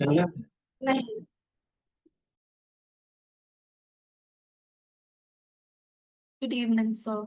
नहीं. Good evening, sir.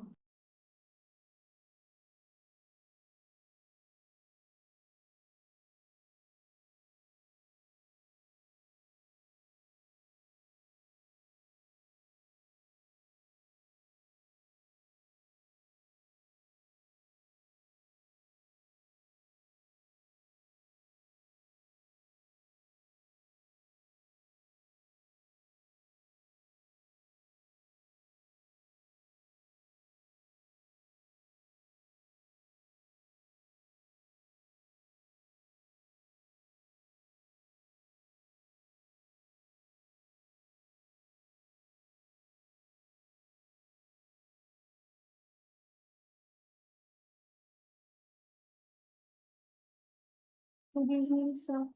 Good evening, sir.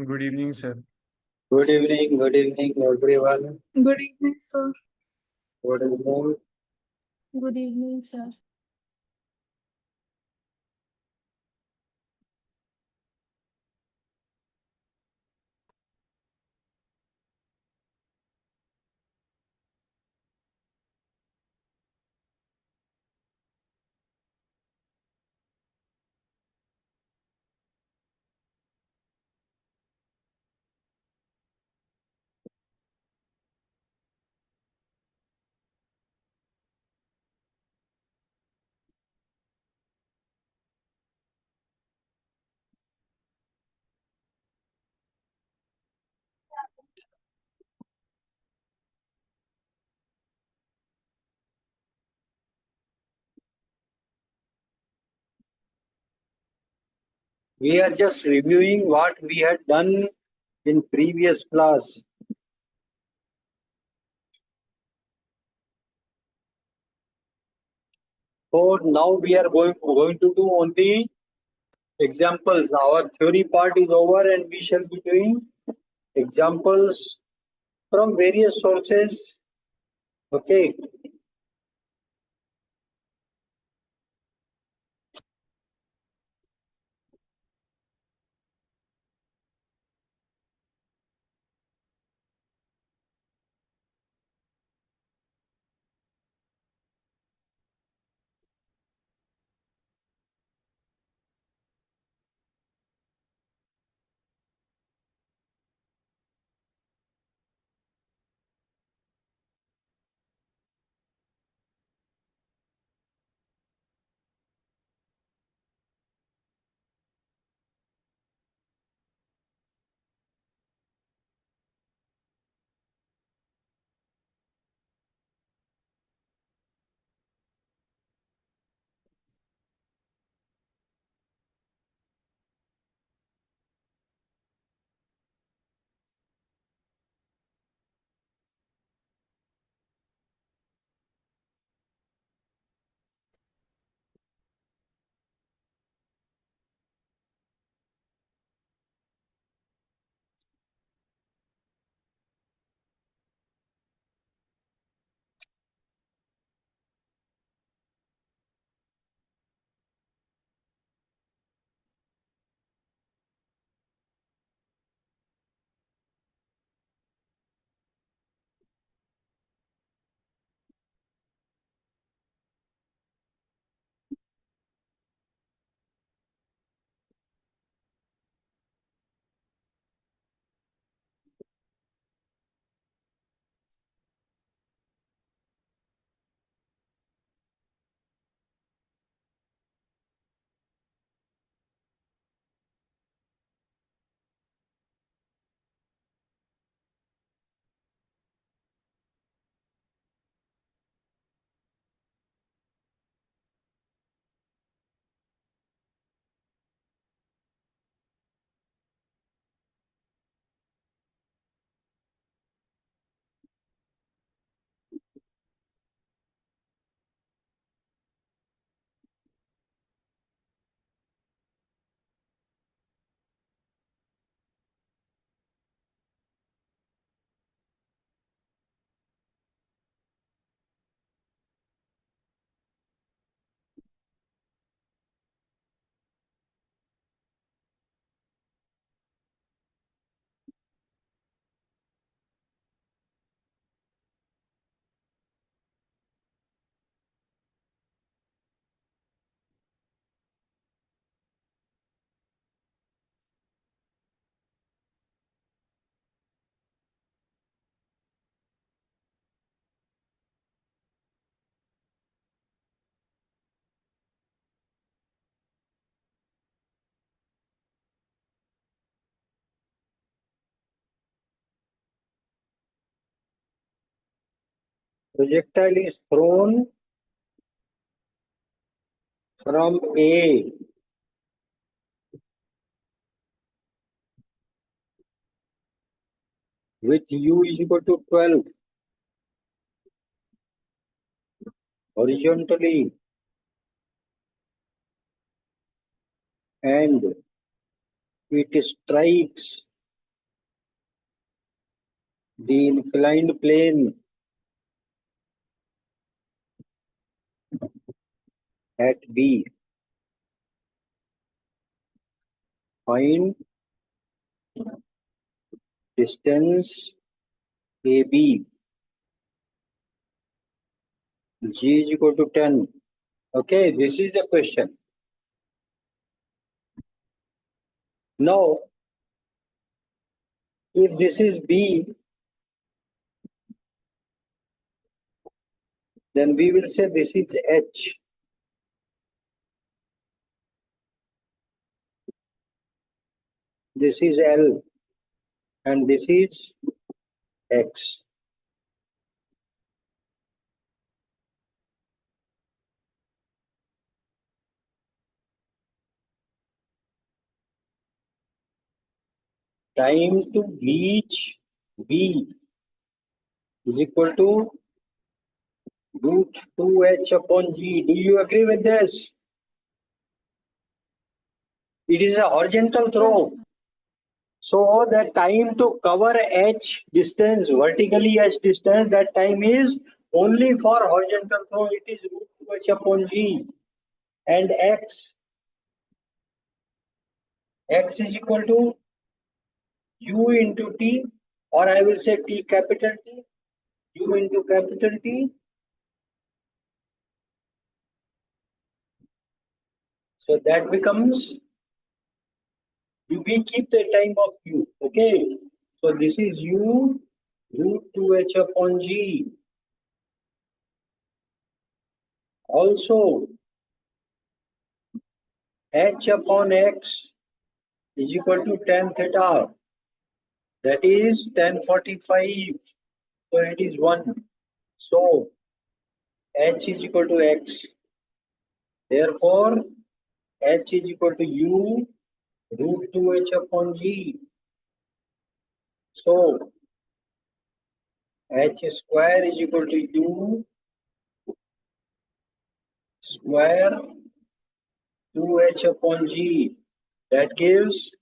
Good evening, sir. Good evening, everyone. Good evening, sir. Good evening. Good evening, sir. We are just reviewing what we had done in previous class. So now we are going to do only examples. Our theory part is over and we shall be doing examples from various sources. Okay. projectile is thrown from A with U is equal to 12 horizontally and it strikes the inclined plane at B. Find distance AB. G is equal to 10. Okay, this is the question. Now, if this is B, then we will say this is H. This is L and this is X. Time to reach B is equal to root 2H upon G. Do you agree with this? It is a horizontal throw. So the time to cover H distance, vertically H distance, that time is only for horizontal throw. It is root 2H upon G. And X is equal to U into T, or I will say T capital T, U into capital T. So that becomes, we keep the time of U, okay? So this is U root 2H upon G. Also, H upon X is equal to tan theta. That is tan 45. So it is 1. So H is equal to X. Therefore, H is equal to U root 2H upon G. So H square is equal to U square 2H upon G. That gives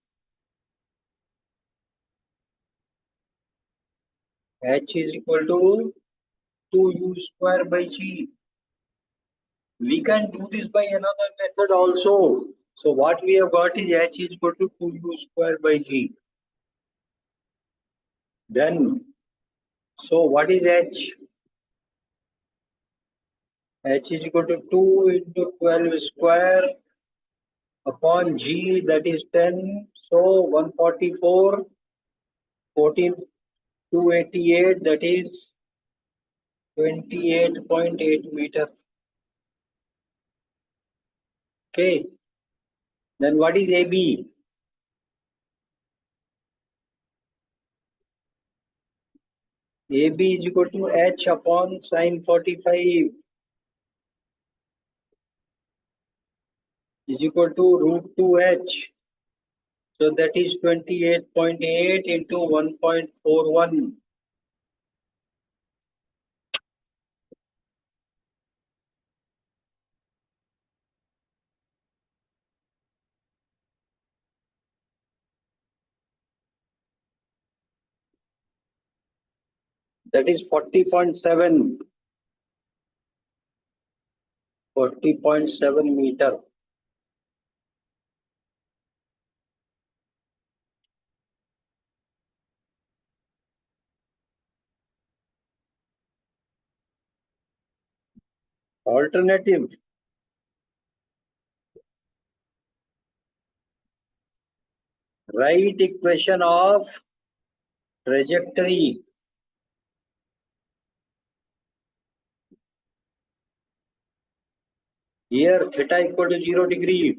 H is equal to 2U square by G. We can do this by another method also. So what we have got is H is equal to 2U square by G. Then, so what is H? H is equal to 2 into 12 square upon G, that is 10. So 144, 14, 288, that is 28.8 meter. Okay. Then what is AB? AB is equal to H upon sine 45 is equal to root 2H. So that is 28.8 into 1.41. That is 40.7. 40.7 meter. Alternative. Write equation of trajectory. Here theta equal to 0 degree.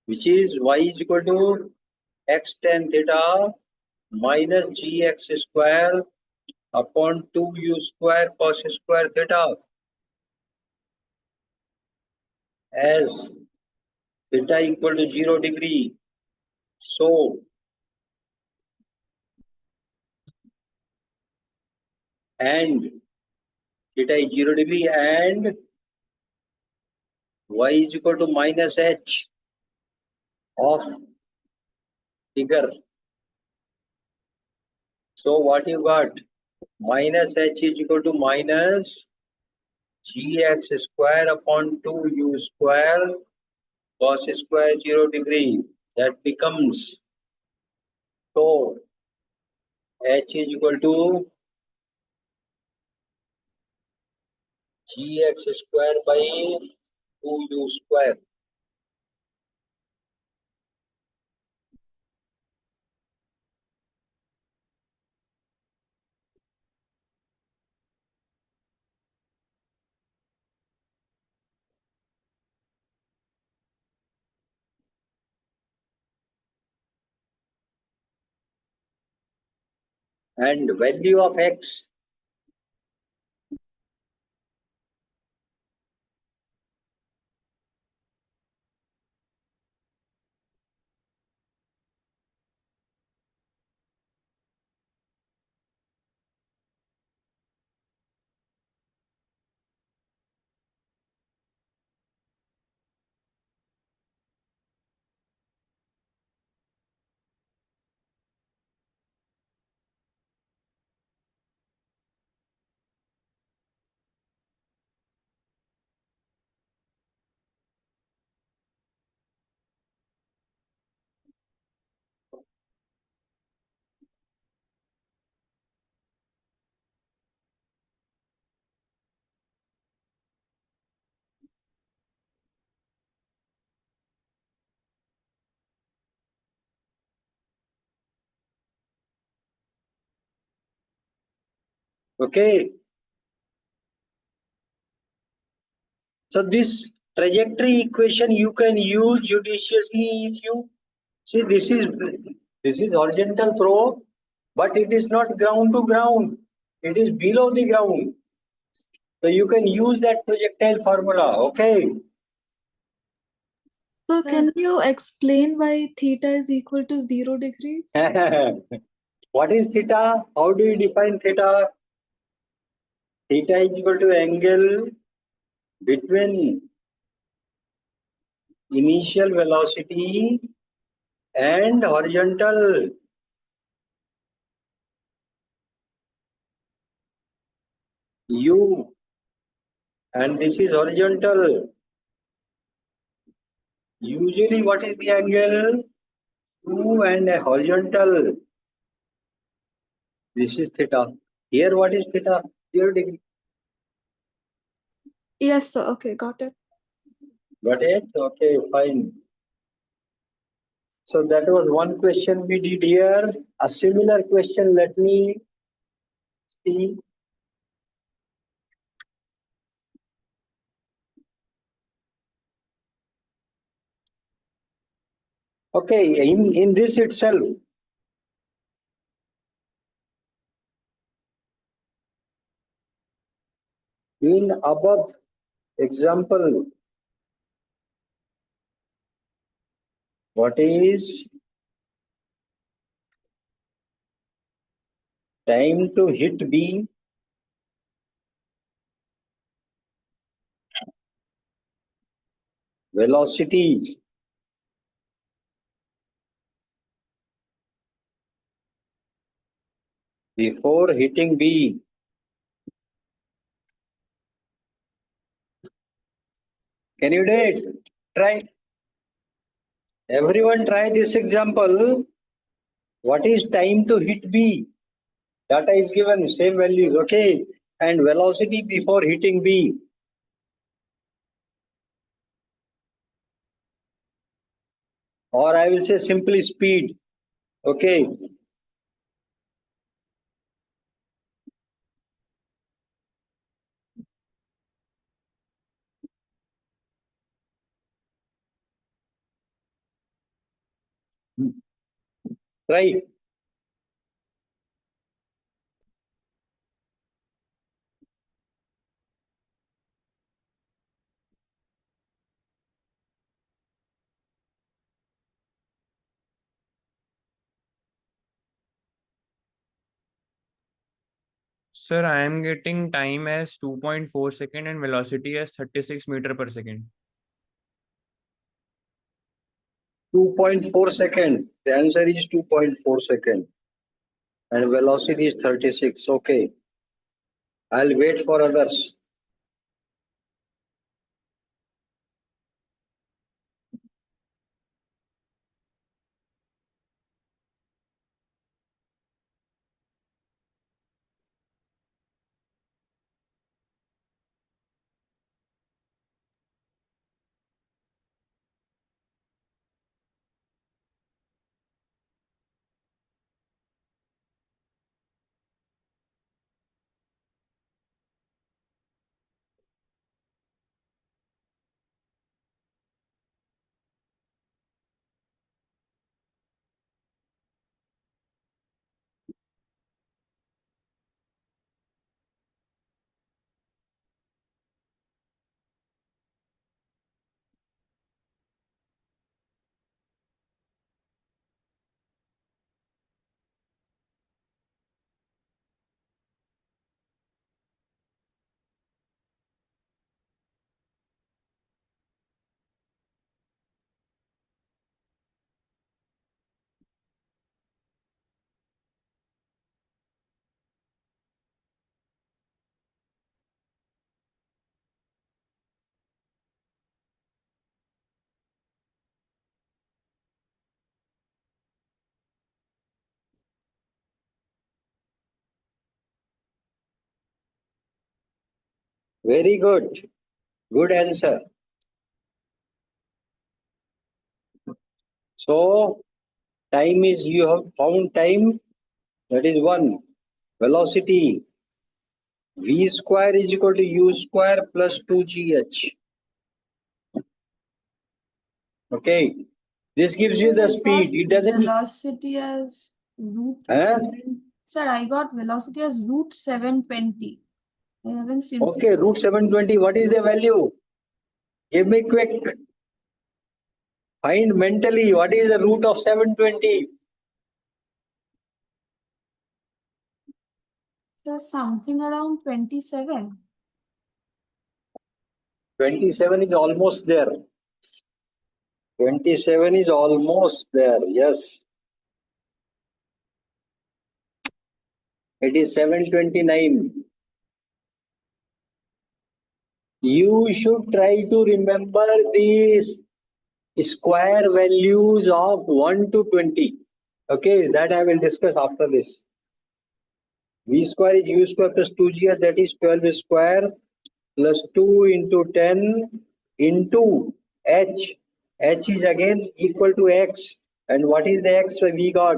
which is y is equal to x tan theta minus gx square upon 2u square cos square theta, as theta equal to 0 degree. So, and theta is 0 degree and y is equal to minus h of figure. So what you got? Minus h is equal to minus gx square upon 2u square cos square 0 degree. That becomes, so h is equal to gx square by 2u square. And value of x, okay. So this trajectory equation you can use judiciously if you see this is horizontal throw, but it is not ground to ground. It is below the ground. So you can use that projectile formula. Okay. So can you explain why theta is equal to 0 degrees? What is theta? How do you define theta? Theta is equal to angle between initial velocity and horizontal. U, and this is horizontal. Usually what is the angle? U and a horizontal. This is theta. Here what is theta? 0 degree. Yes, sir. Okay, got it. Got it? Okay, fine. So that was one question we did here. A similar question, let me see. Okay, in this itself, in above example, what is time to hit B? Velocity before hitting B. Can you do it? Try. Everyone try this example. What is time to hit B? Data is given, same values, okay? And velocity before hitting B. Or I will say simply speed, okay? Try. Sir, I am getting time as 2.4 second and velocity as 36 meter per second. 2.4 second. The answer is 2.4 second. And velocity is 36. Okay. I'll wait for others. Very good. Good answer. So, time is, you have found time. That is 1. Velocity. V square is equal to U square plus 2GH. Okay. This gives you the speed. It doesn't. Velocity as root Huh? 7. Sir, I got velocity as root 720. I haven't seen. Okay, root 720. What is the value? Give me quick. Find mentally what is the root of 720. Sir, something around 27. 27 is almost there. 27 is almost there. Yes. It is 729. You should try to remember these square values of 1 to 20. Okay, that I will discuss after this. V square is U square plus 2G, that is 12 square plus 2 into 10 into H. H is again equal to X. And what is the X we got?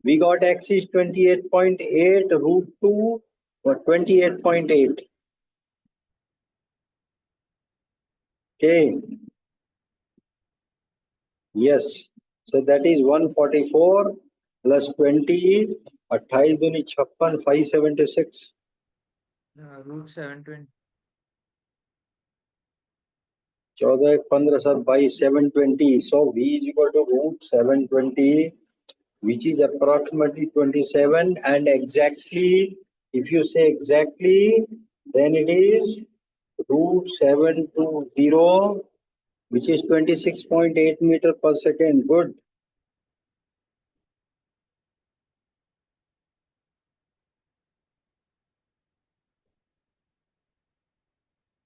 We got X is 28.8 root 2 or 28.8. Okay. Yes. So that is 144 plus 20, 28 दूनी 56, 576. Root 720. 14, 15, 7 by 720. So V is equal to root 720, which is approximately 27. And exactly, if you say exactly, then it is root 720, which is 26.8 meter per second. Good.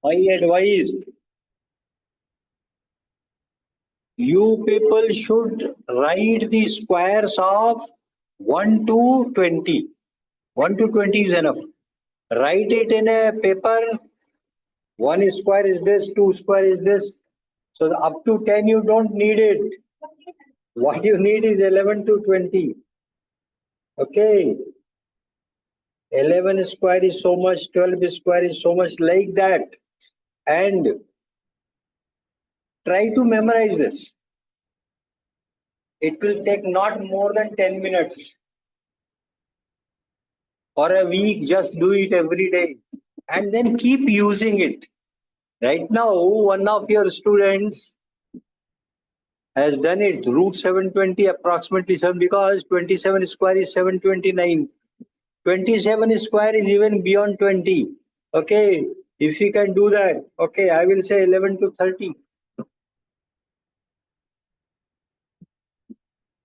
My advice, you people should write the squares of 1 to 20. 1 to 20 is enough. Write it in a paper. 1 square is this, 2 square is this. So up to 10 you don't need it. What you need is 11 to 20. Okay. 11 square is so much, 12 square is so much, like that. And try to memorize this. It will take not more than 10 minutes. For a week, just do it every day and then keep using it. Right now, one of your students has done it, root 720 approximately 7, because 27 square is 729. 27 square is even beyond 20. Okay, if you can do that, okay, I will say 11 to 30.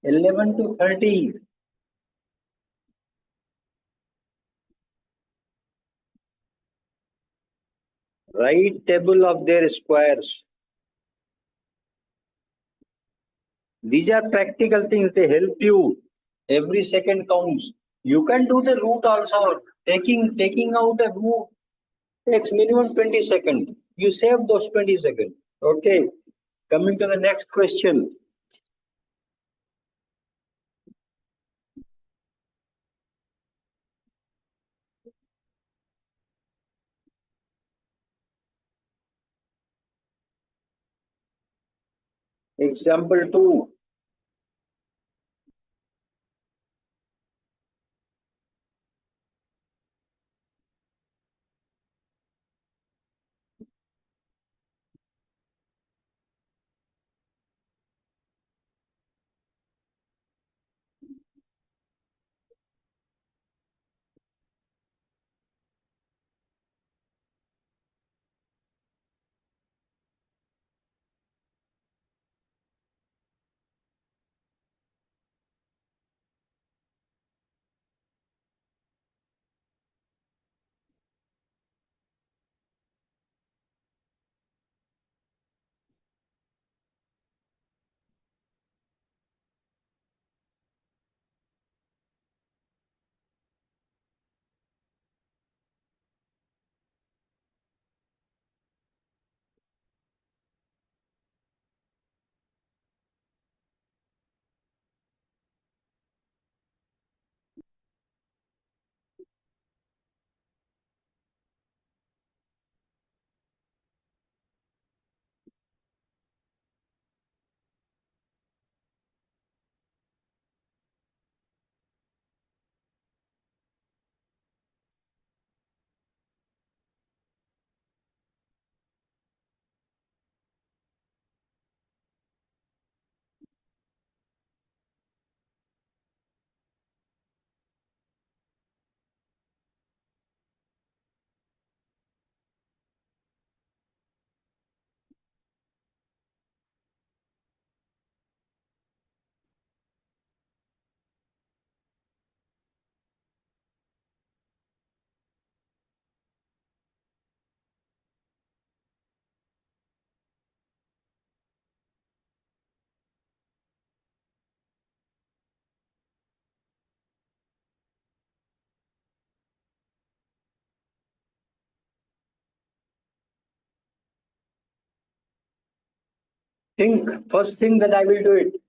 11 to 30. Write table of their squares. These are practical things, they help you. Every second counts. You can do the root also. Taking out a root takes minimum 20 seconds. You save those 20 seconds. Okay. Coming to the next question. Example 2. Think, first thing that I will do it.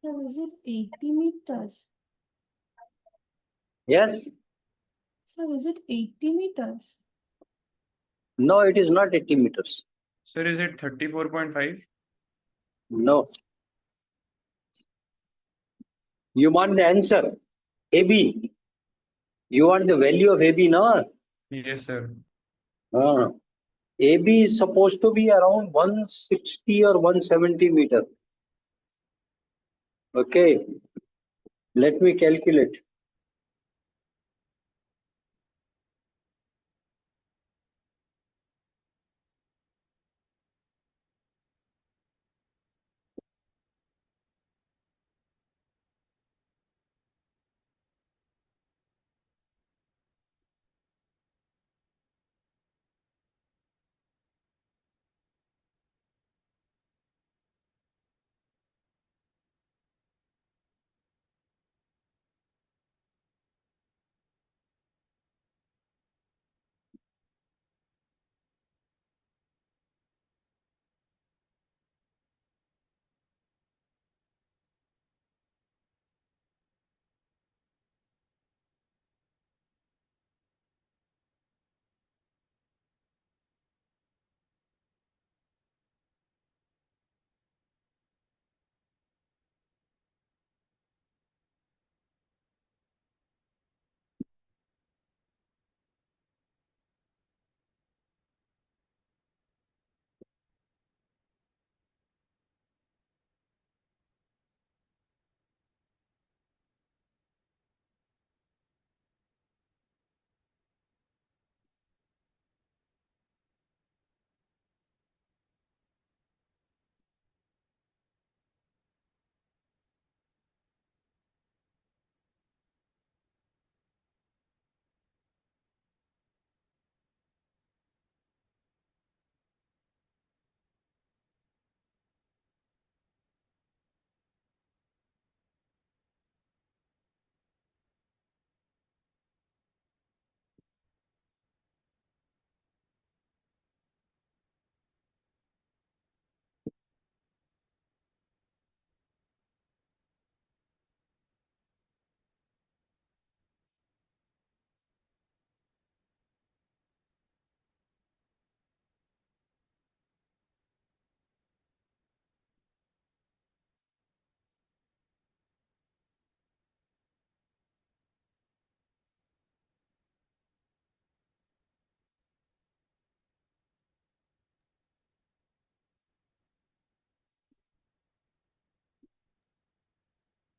Sir, is it 80 meters? Yes? Sir, is it 80 meters? No, it is not 80 meters. Sir, is it 34.5? No. You want the answer? AB. You want the value of AB, no? Yes, sir. AB is supposed to be around 160 or 170 meter. Okay. Let me calculate.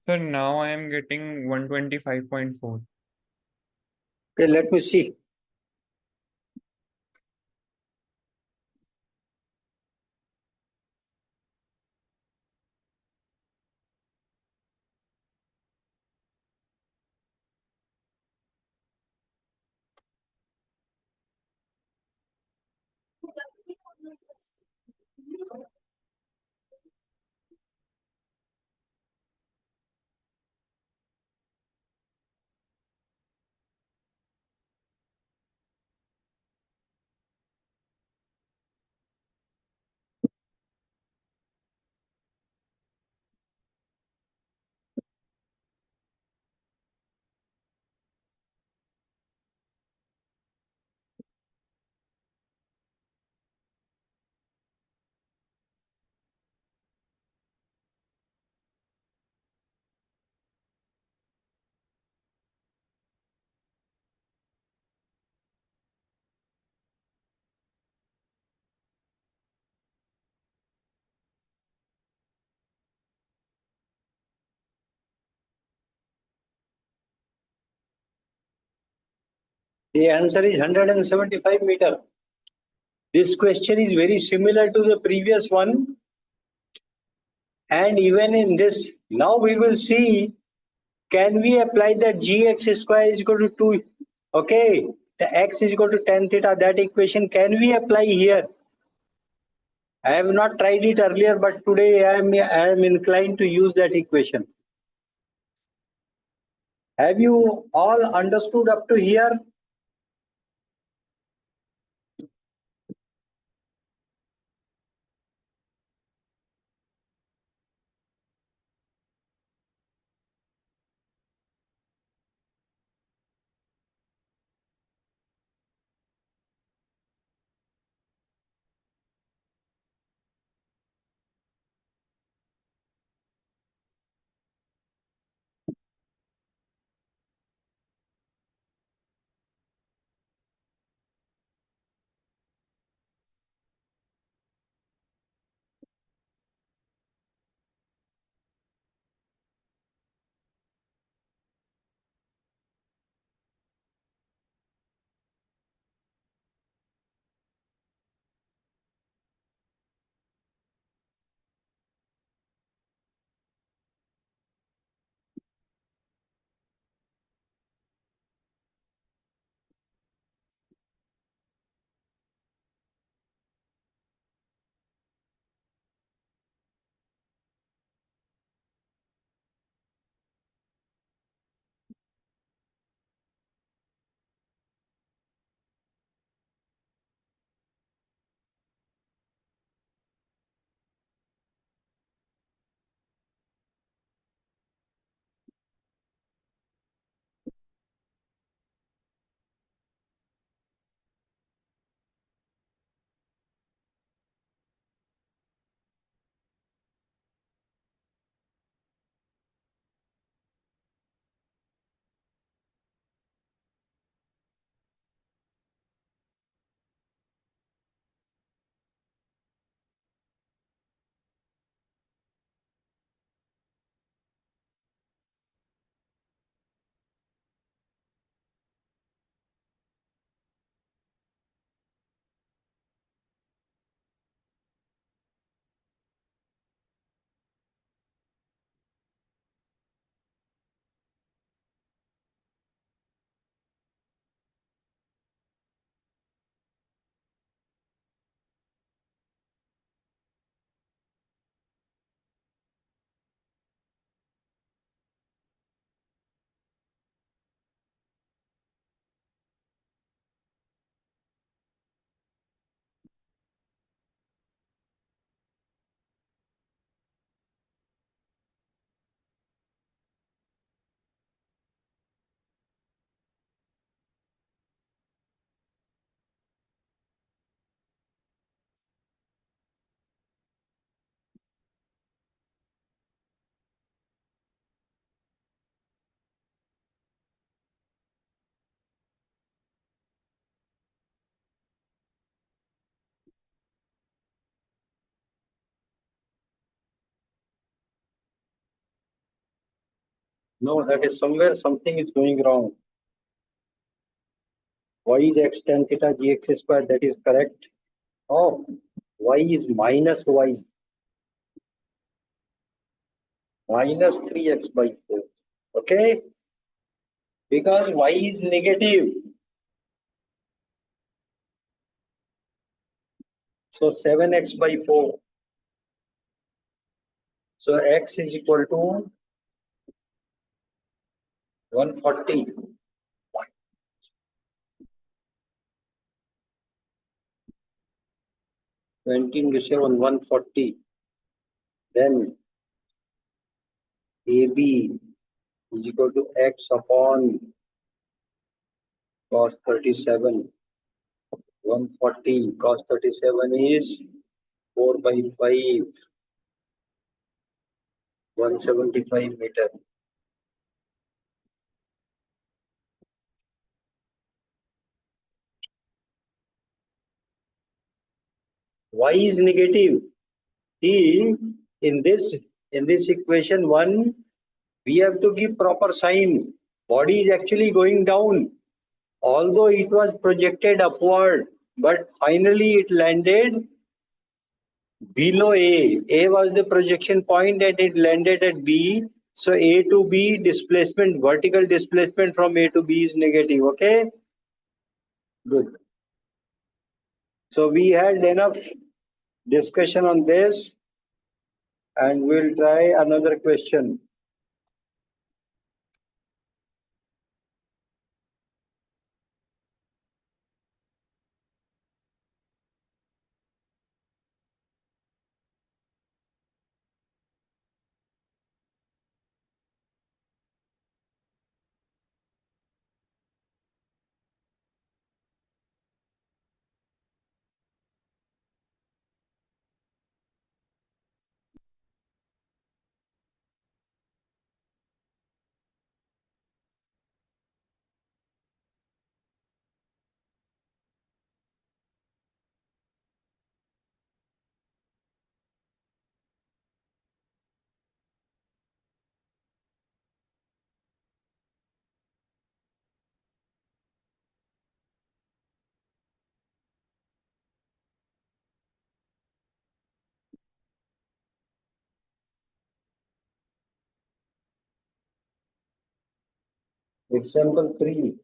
Sir, now I am getting 125.4. Okay, let me see. The answer is 175 meter. This question is very similar to the previous one. And even in this, now we will see, can we apply that gx square is equal to 2? Okay, the x is equal to tan theta, that equation can we apply here? I have not tried it earlier, but today I am inclined to use that equation. Have you all understood up to here? No, that is somewhere something is going wrong. Y is x tan theta gx square, that is correct. Oh, y is minus y. Minus 3x by 4. Okay? Because y is negative. So 7x by 4. So x is equal to 140. 20 into 7, 140. Then AB is equal to x upon cos 37. 140 cos 37 is 4 by 5. 175 meter. Y is negative. See, in this equation 1, we have to give proper sign. Body is actually going down. Although it was projected upward, but finally it landed below A. A was the projection point and it landed at B. So A to B displacement, vertical displacement from A to B is negative. Okay? Good. So we had enough discussion on this and we'll try another question. Example 3.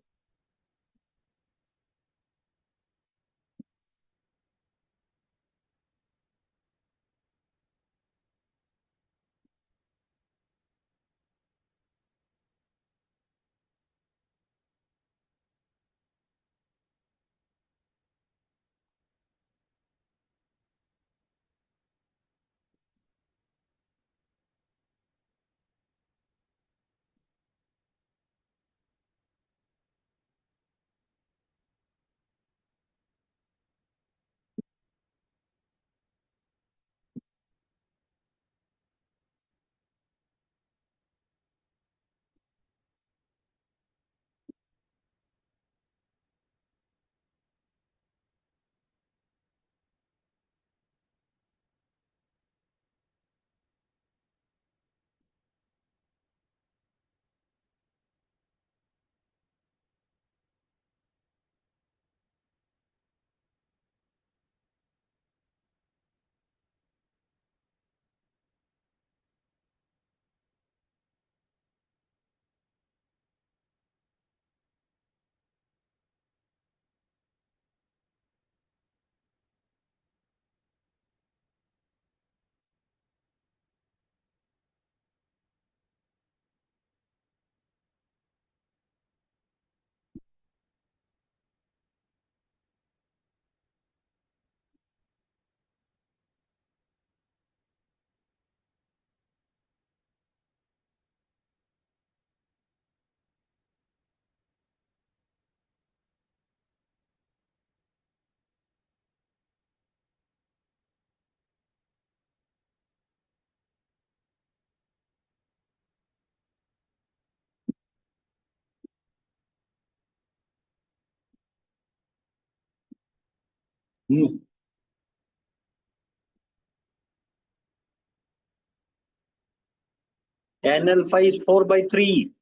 Tan Tan alpha is 4/3.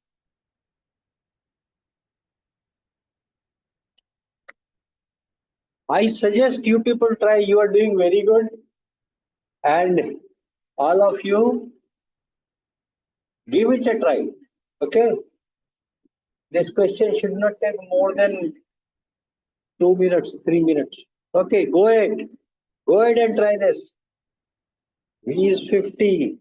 I suggest you people try. You are doing very good. And all of you, give it a try. Okay? This question should not take more than 2 minutes, 3 minutes. Okay, go ahead. Go ahead and try this. V is 50.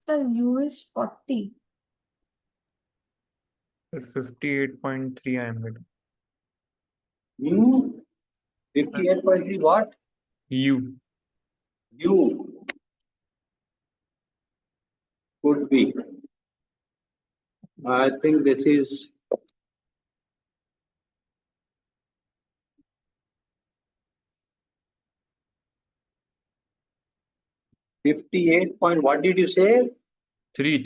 Sir, U is 40. 58.3 I am getting. 58.3 what? U. U. Could be. I think this is .58. What did you say? 3.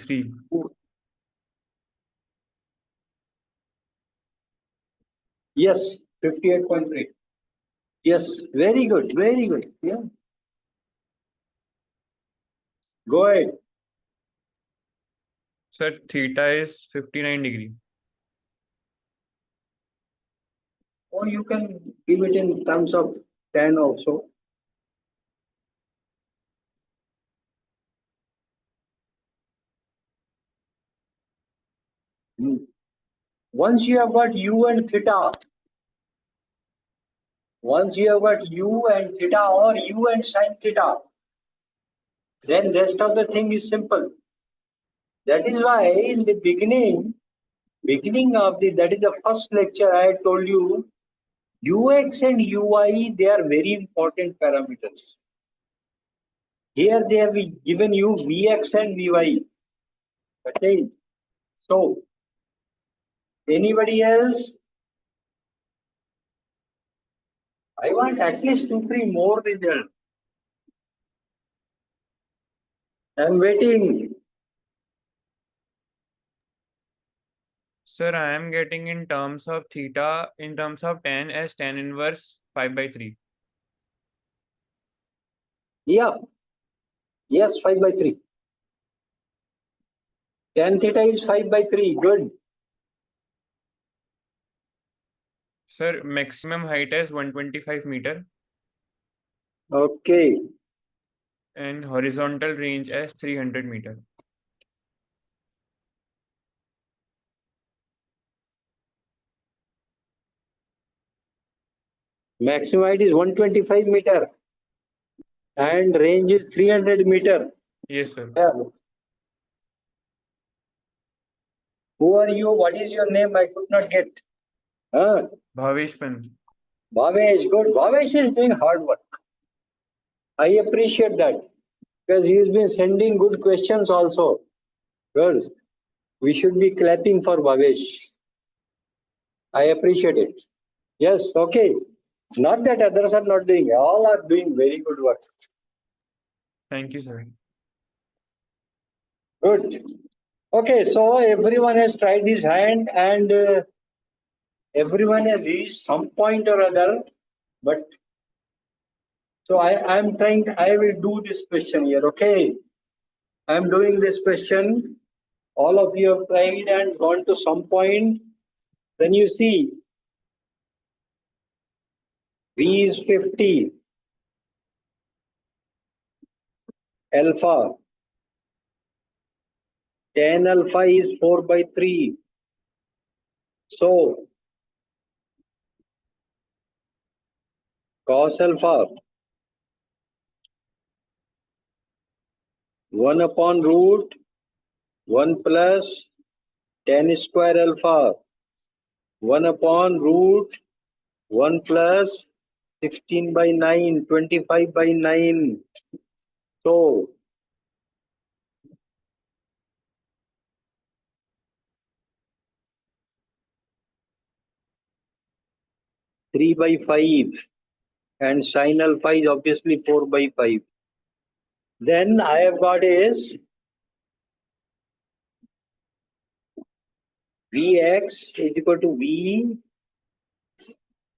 Yes, 58.3. Yes, very good, very good. Yeah. Go ahead. Sir, theta is 59 degree. Or you can give it in terms of tan also. Once you have got U and theta, once you have got U and theta or U and sin theta, then rest of the thing is simple. That is why in the beginning of that is the first lecture I had told you, UX and UI, they are very important parameters. Here they have given you Vx and Vy. Okay. So, anybody else? I want at least 2-3 more results. I'm waiting. Sir, I am getting in terms of theta, in terms of tan as tan inverse 5/3. Yeah. Yes, 5/3. Tan theta is 5/3. Good. Sir, maximum height is 125 meter Okay. and horizontal range as 300 meter. Maximum height is 125 meter and range is 300 meter. Yes, sir. Yeah. Who are you? What is your name? I could not get. Bhavesh Pant. Bhavesh, good. Bhavesh is doing hard work. I appreciate that because he has been sending good questions also. Girls, we should be clapping for Bhavesh. I appreciate it. Yes, okay. Not that others are not doing. All are doing very good work. Thank you, sir. Good. Okay, so everyone has tried his hand and everyone has reached some point or other, but so I will do this question here, okay? I'm doing this question. All of you have tried and gone to some point. Then you see V is 50, alpha, tan alpha is 4 by 3. So cos alpha 1 upon root 1 plus tan square alpha 1 upon root 1 plus 16 by 9, 25 by 9. So 3 by 5 and sin alpha is obviously 4 by 5. Then I have got is Vx is equal to V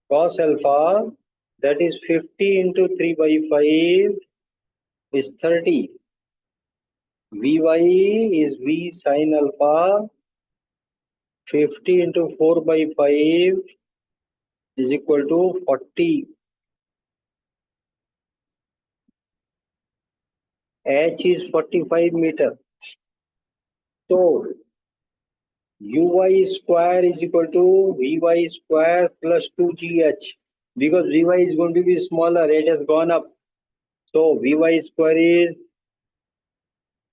cos alpha, that is 50 into 3 by 5 is 30. Vy is V sin alpha, 50 into 4 by 5 is equal to 40. H is 45 meter. So Uy square is equal to Vy square plus 2gh. Because Vy is going to be smaller, it has gone up. So Vy square is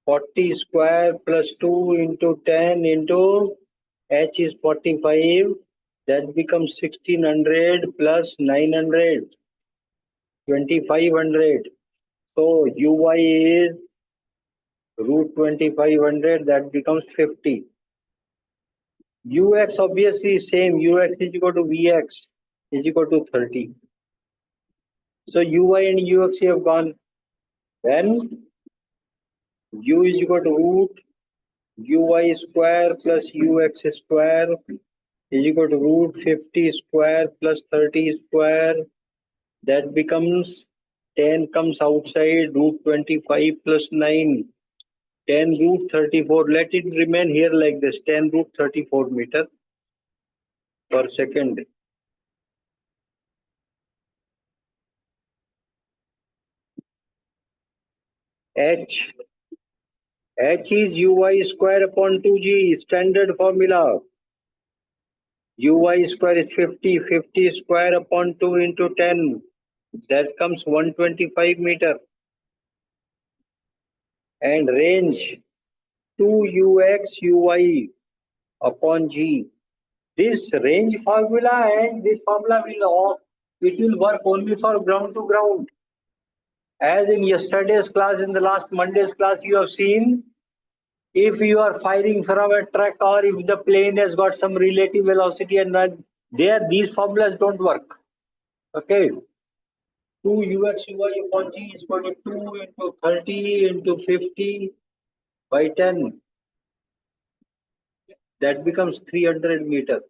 40 square plus 2 into 10 into H is 45. That becomes 1600 plus 900, 2500. So Uy is root 2500, that becomes 50. Ux obviously same, Ux is equal to Vx is equal to 30. So Uy and Ux have gone. Then U is equal to root Uy square plus Ux square is equal to root 50 square plus 30 square. That becomes 10 comes outside, root 25 plus 9. 10 root 34. Let it remain here like this. 10 root 34 meters per second. H is Uy square upon 2g, standard formula. Uy square is 50, 50 square upon 2 into 10. That comes 125 meter. And range 2ux uy upon g. This range formula and this formula will work only for ground to ground. As in yesterday's class, in the last Monday's class, you have seen if you are firing from a truck or if the plane has got some relative velocity and there these formulas don't work. Okay. 2ux uy upon g is equal to 2 into 30 into 50 by 10. That becomes 300 meter.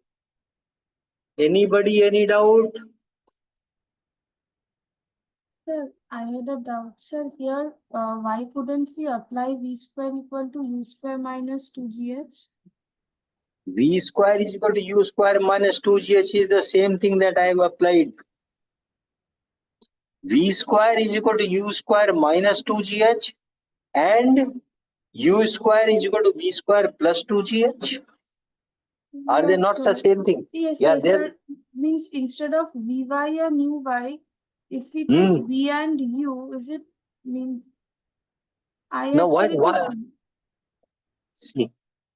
Anybody, any doubt? Sir, I had a doubt. Sir, here, why couldn't we apply V square equal to U square minus 2GH? V square is equal to U square minus 2GH is the same thing that I have applied. V square is equal to U square minus 2GH and U square is equal to V square plus 2GH. Are they Yes, not sir. the same thing? Yes, Yeah, yes, sir. Means instead of Vy and Uy, if we take V and U, is it mean I No, actually why? took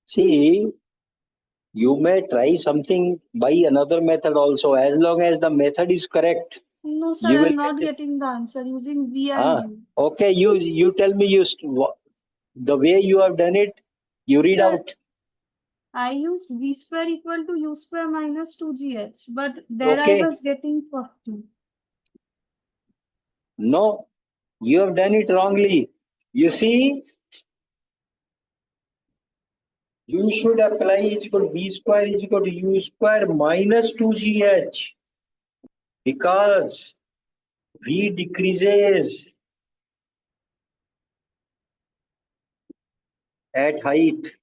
See, you may try something by another method also, as long as the method is correct. no, sir, You will I'm not get it. getting the answer using V and U. Okay, you tell me the way you have done it, you read Sir, out. I used V square equal to U square minus 2GH, but there I Okay. was getting 40. No, you have done it wrongly. You see, You should apply is equal to v square is equal to u square minus 2gh because v decreases at height.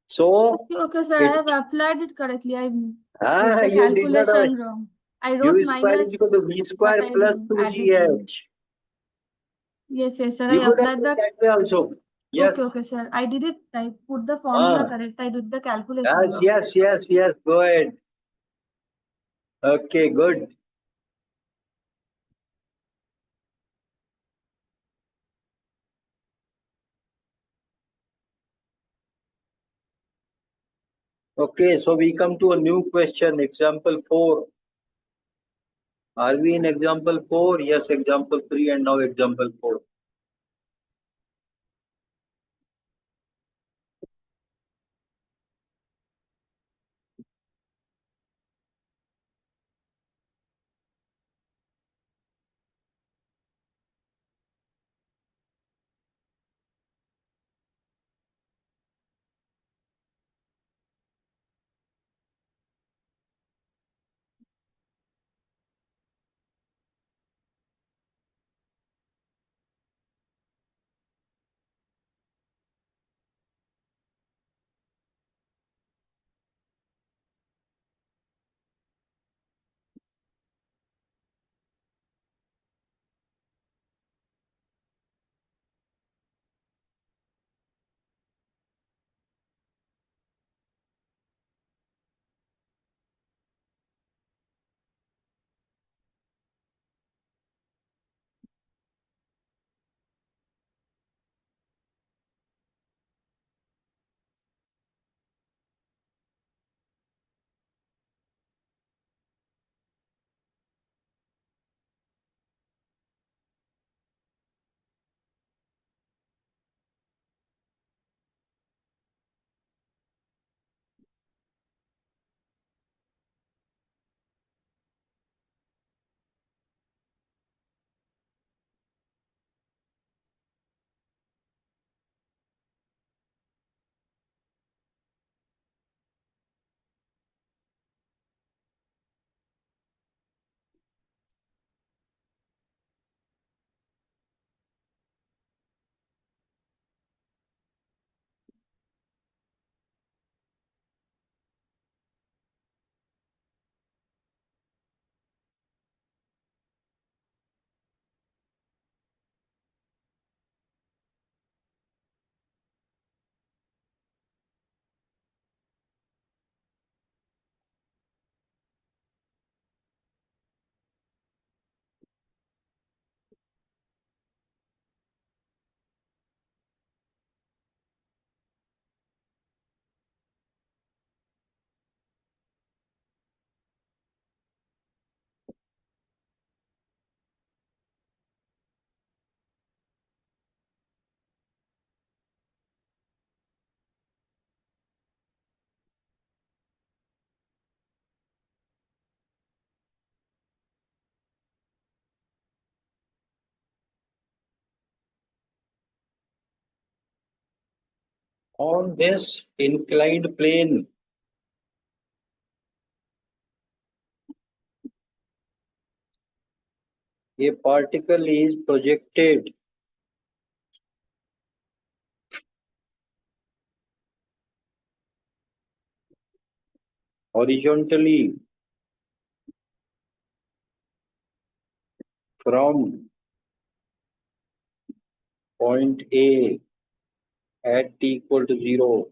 So Okay, sir, I it have applied it correctly. I did ah the you did not calculation wrong. I wrote u square is equal to minus, v but square I plus added wrong. 2gh. Yes, sir. You I could have applied done the. that way also. Yes. Okay, sir. I did it. I put the formula Ah, correct. I did the calculation wrong. yes. Go ahead. Okay, good. Okay, so we come to a new question. Example 4. Are we in example 4? Yes, example 3 and now example 4. On this inclined plane, a particle is projected horizontally from point A at t equal to 0.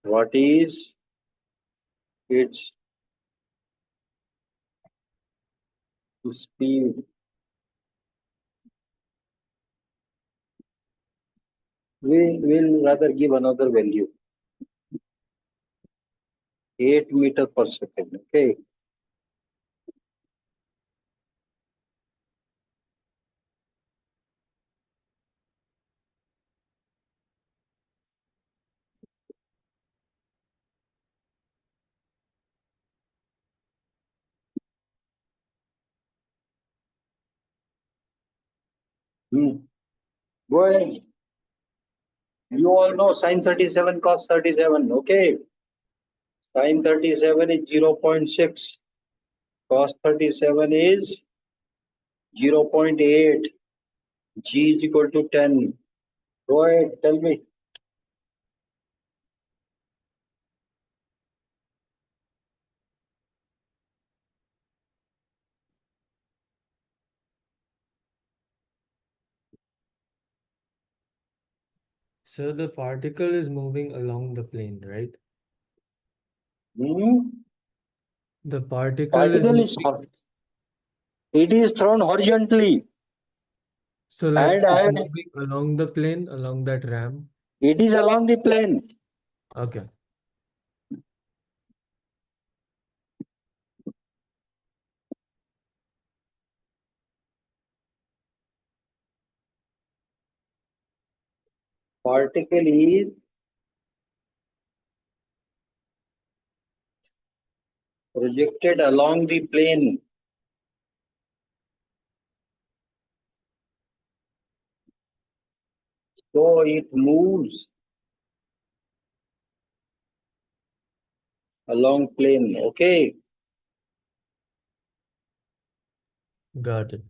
What is its speed? We will rather give another value, 8 meter per second. Okay. Hmm. Go ahead. You all know sine 37, cos 37. Okay. Sine 37 is 0.6. Cos 37 is 0.8. G is equal to 10. Go ahead, tell me. So the particle is moving along the plane, right? Hmm? The particle Particle is moving, it is thrown horizontally so like and it's moving along the plane, along that ramp. it is along the plane. Okay. Particle is projected along the plane. So it moves along plane. Okay. Got it.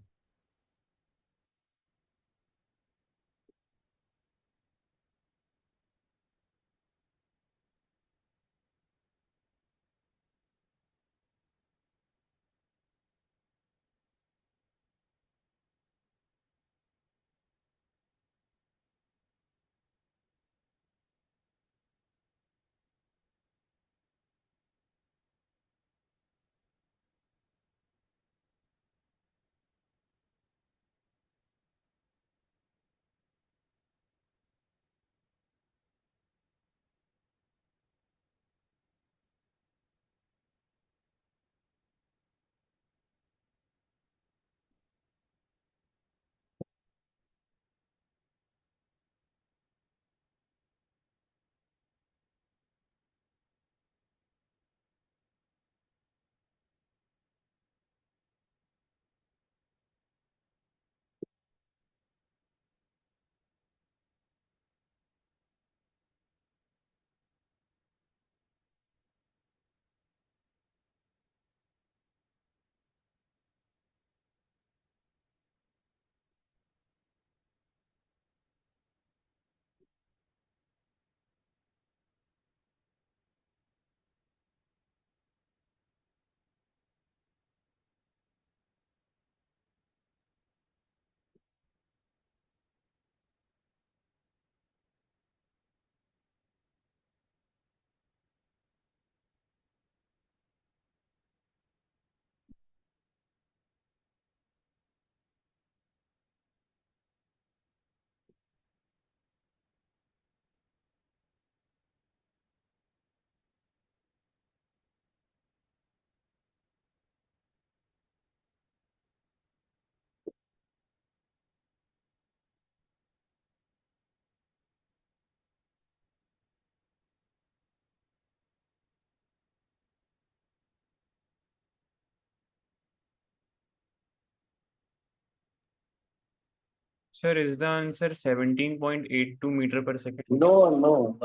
Sir, is the answer 17.82 meter per second? No.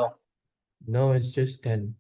No, it's just 10.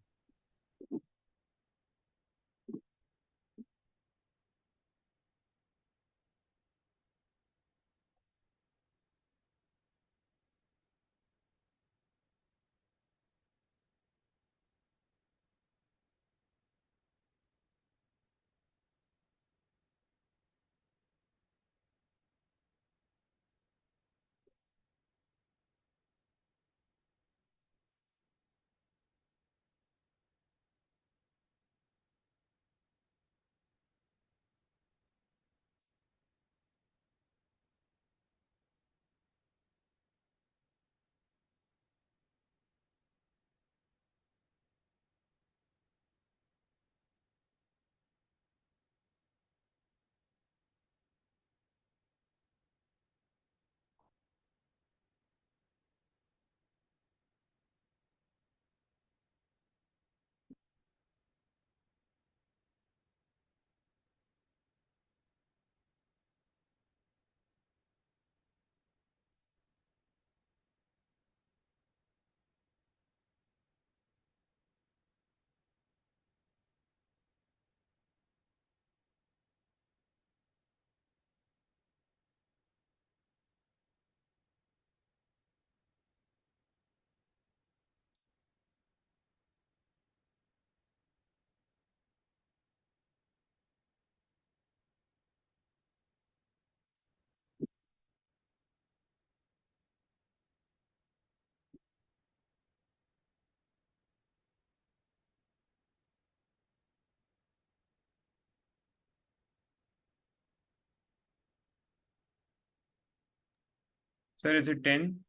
Sir, is it 10?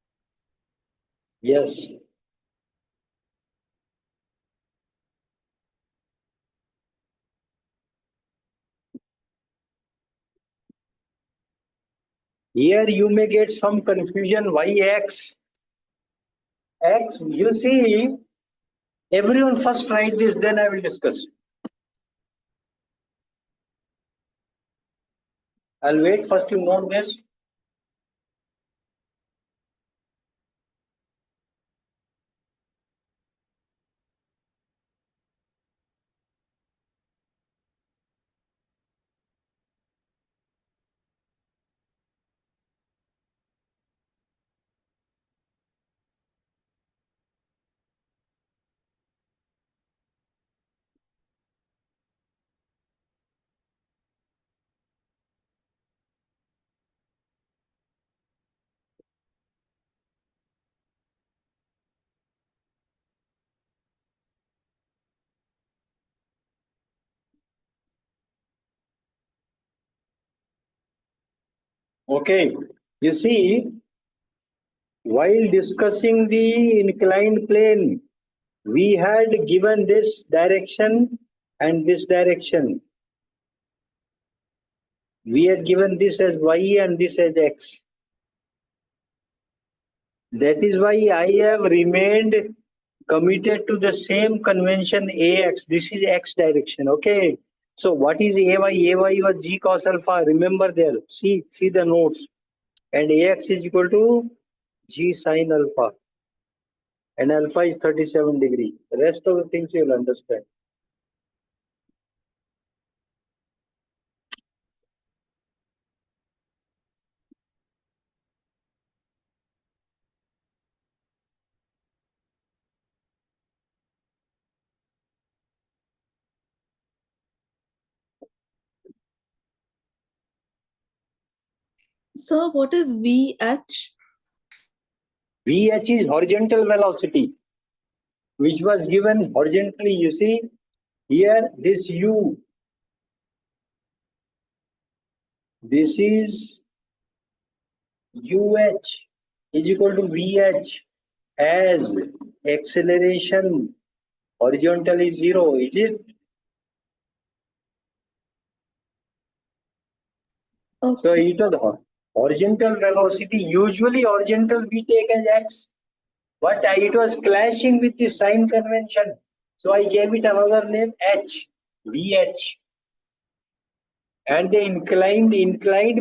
Yes. Here you may get some confusion. Why X? X, you see, everyone first write this, then I will discuss. I'll wait first you note this. Okay, you see, while discussing the inclined plane, we had given this direction and this direction. We had given this as Y and this as X. That is why I have remained committed to the same convention AX. This is X direction, okay? So what is AY? AY was G cos alpha. Remember there. See the notes. And AX is equal to G sin alpha. And alpha is 37 degree. The rest of the things you will understand. Sir, what is VH? VH is horizontal velocity, which was given horizontally. You see, here this U, this is UH is equal to VH as acceleration horizontal is 0, is it? Okay. So it was horizontal velocity. Usually horizontal we take as X, but it was clashing with the sign convention. So I gave it another name H, VH. And the inclined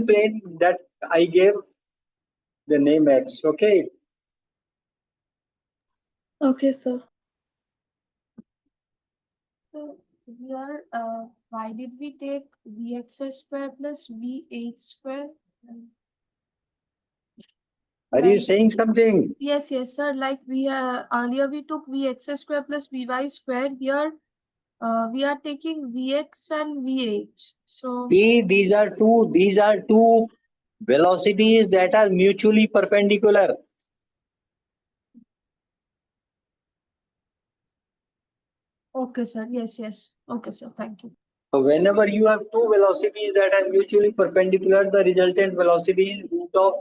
plane that I gave the name X. Okay. Okay, sir. So here, why did we take Vx square plus Vh square? Are you Like- saying something? Yes, sir. Like we earlier we took Vx square plus Vy square. Here, we are taking Vx and Vh. So See, these are two velocities that are mutually perpendicular. okay, sir. Yes. Okay, sir. Thank you. So whenever you have two velocities that are mutually perpendicular, the resultant velocity is root of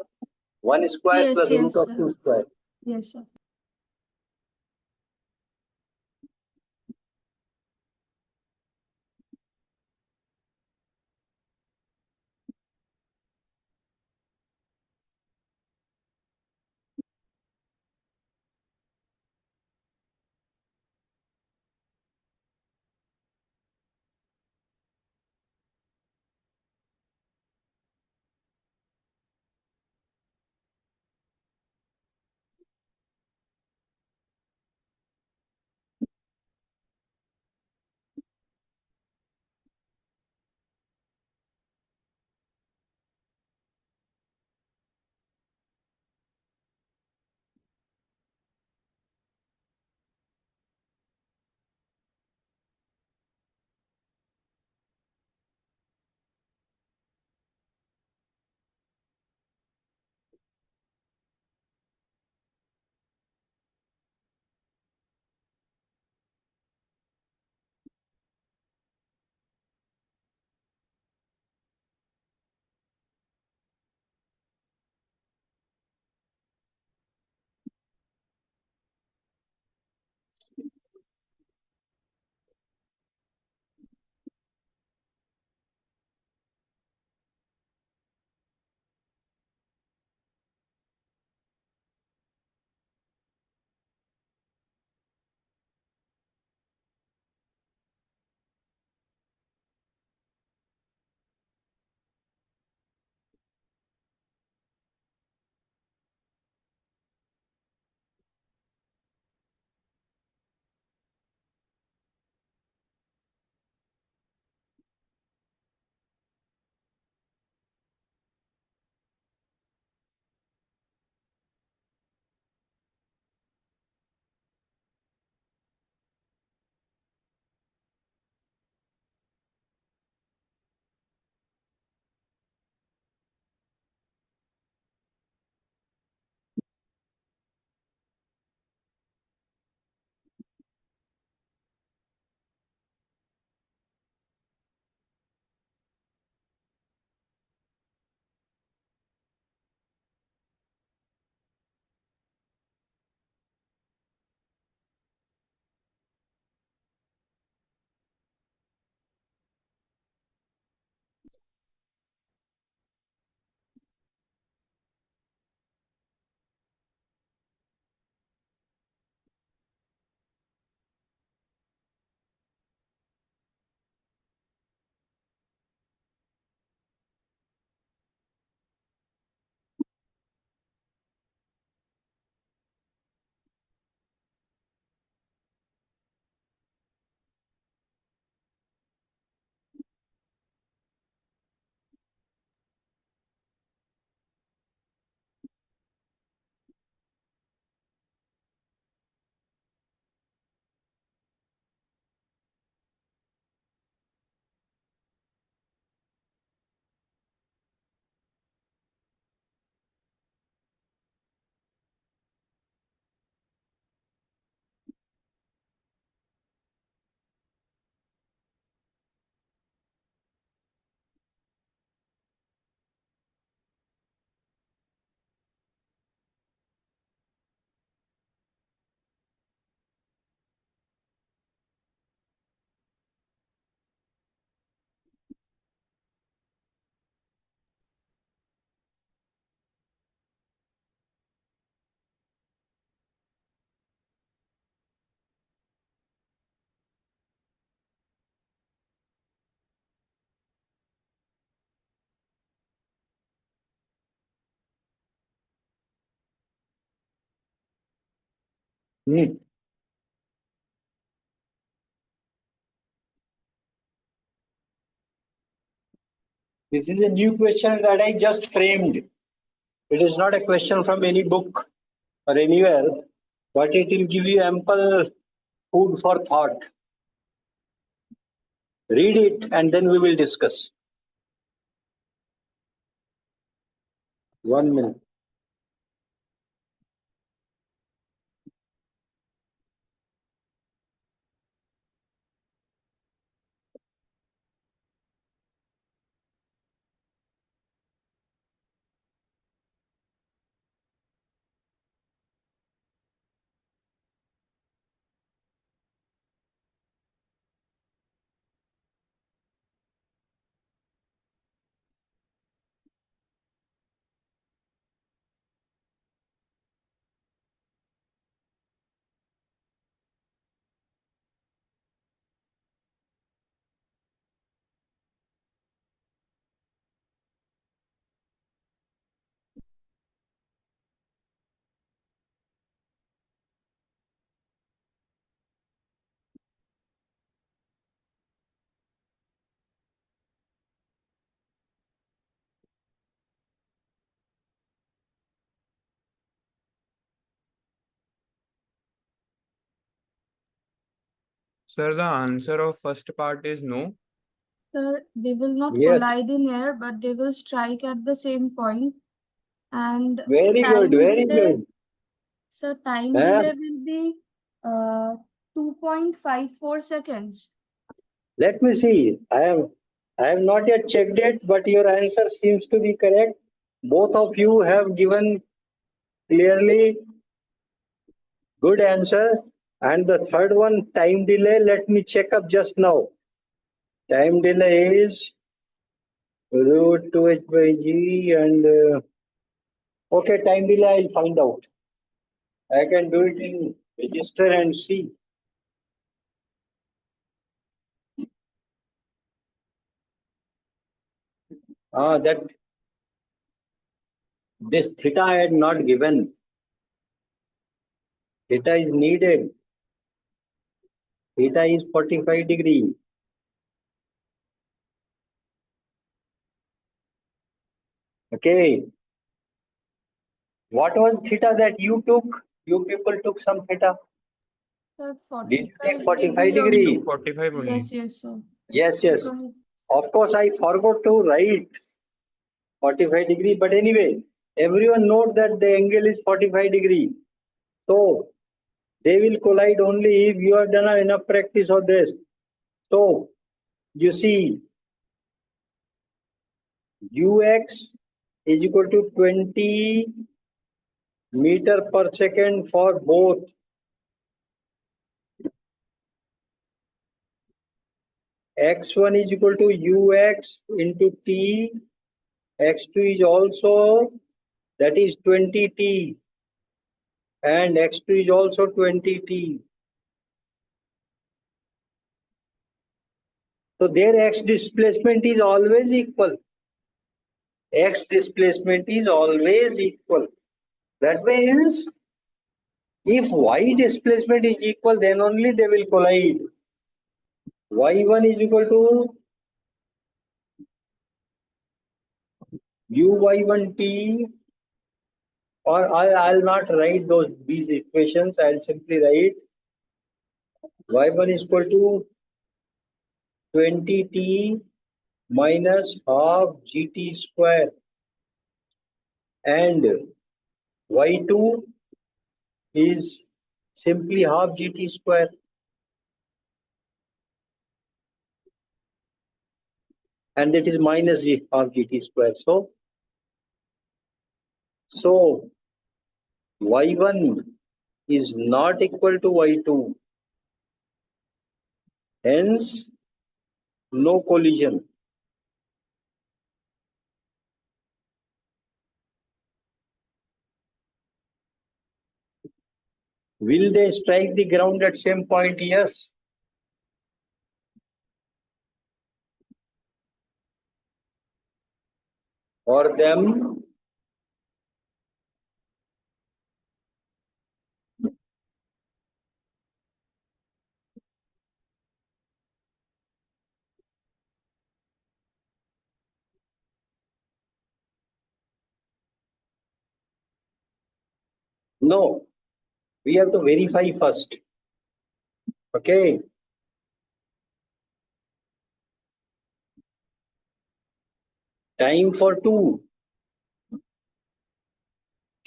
1 square Yes, plus root yes, of sir. 2 square. Yes, sir. Hmm. This is a new question that I just framed. It is not a question from any book or anywhere, but it will give you ample food for thought. Read it and then we will discuss. 1 minute. Sir, the answer of first part is no. Sir, they will not Yes. collide in air, but they will strike at the same point. And Very good, time very delay, good. so time Eh? delay will be 2.54 seconds. Let me see. I have not yet checked it, but your answer seems to be correct. Both of you have given clearly good answer. And the third one, time delay, let me check up just now. Time delay is root 2h by g and okay, time delay I'll find out. I can do it in register and see. That this theta I had not given. Theta is needed. Theta is 45 degree. Okay. What was theta that you took? You people took some theta. Sir, Did you take 45 45 only. degree? 45 only. Yes, yes, sir. Yes, yes. Go ahead. Of course, I forgot to write 45 degree, but anyway, everyone knows that the angle is 45 degree. So, they will collide only if you have done enough practice of this. So, you see, ux is equal to 20 meter per second for both. X1 is equal to ux into t. X2 is also, that is 20t. And x2 is also 20t. So their x displacement is always equal. X displacement is always equal. That means if y displacement is equal, then only they will collide. Y1 is equal to uy1t, or I'll not write these equations. I'll simply write y1 is equal to 20t minus half gt square, and y2 is simply half gt square. And that is minus half gt square. So y1 is not equal to y2. Hence, no collision. Will they strike the ground at same point? Yes. For them, No, we have to verify first. Okay. Time for 2.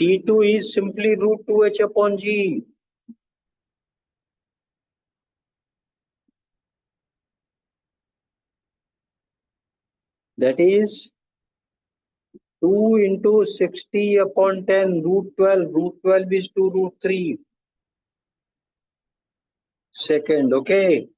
T2 is simply root 2h upon g. That is 2 into 60 upon 10 root 12. Root 12 is 2 root 3 second. Okay.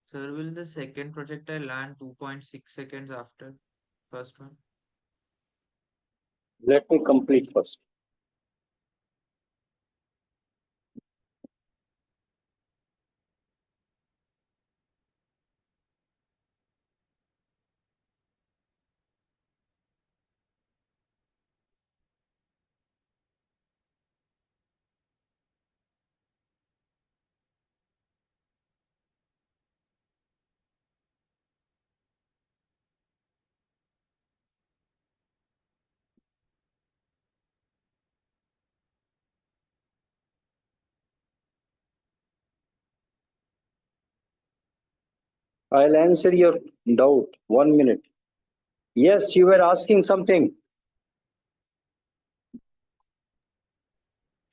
Sir, will the second projectile land 2.6 seconds after first one? Let me complete first. I'll answer your doubt. 1 minute. Yes, you were asking something.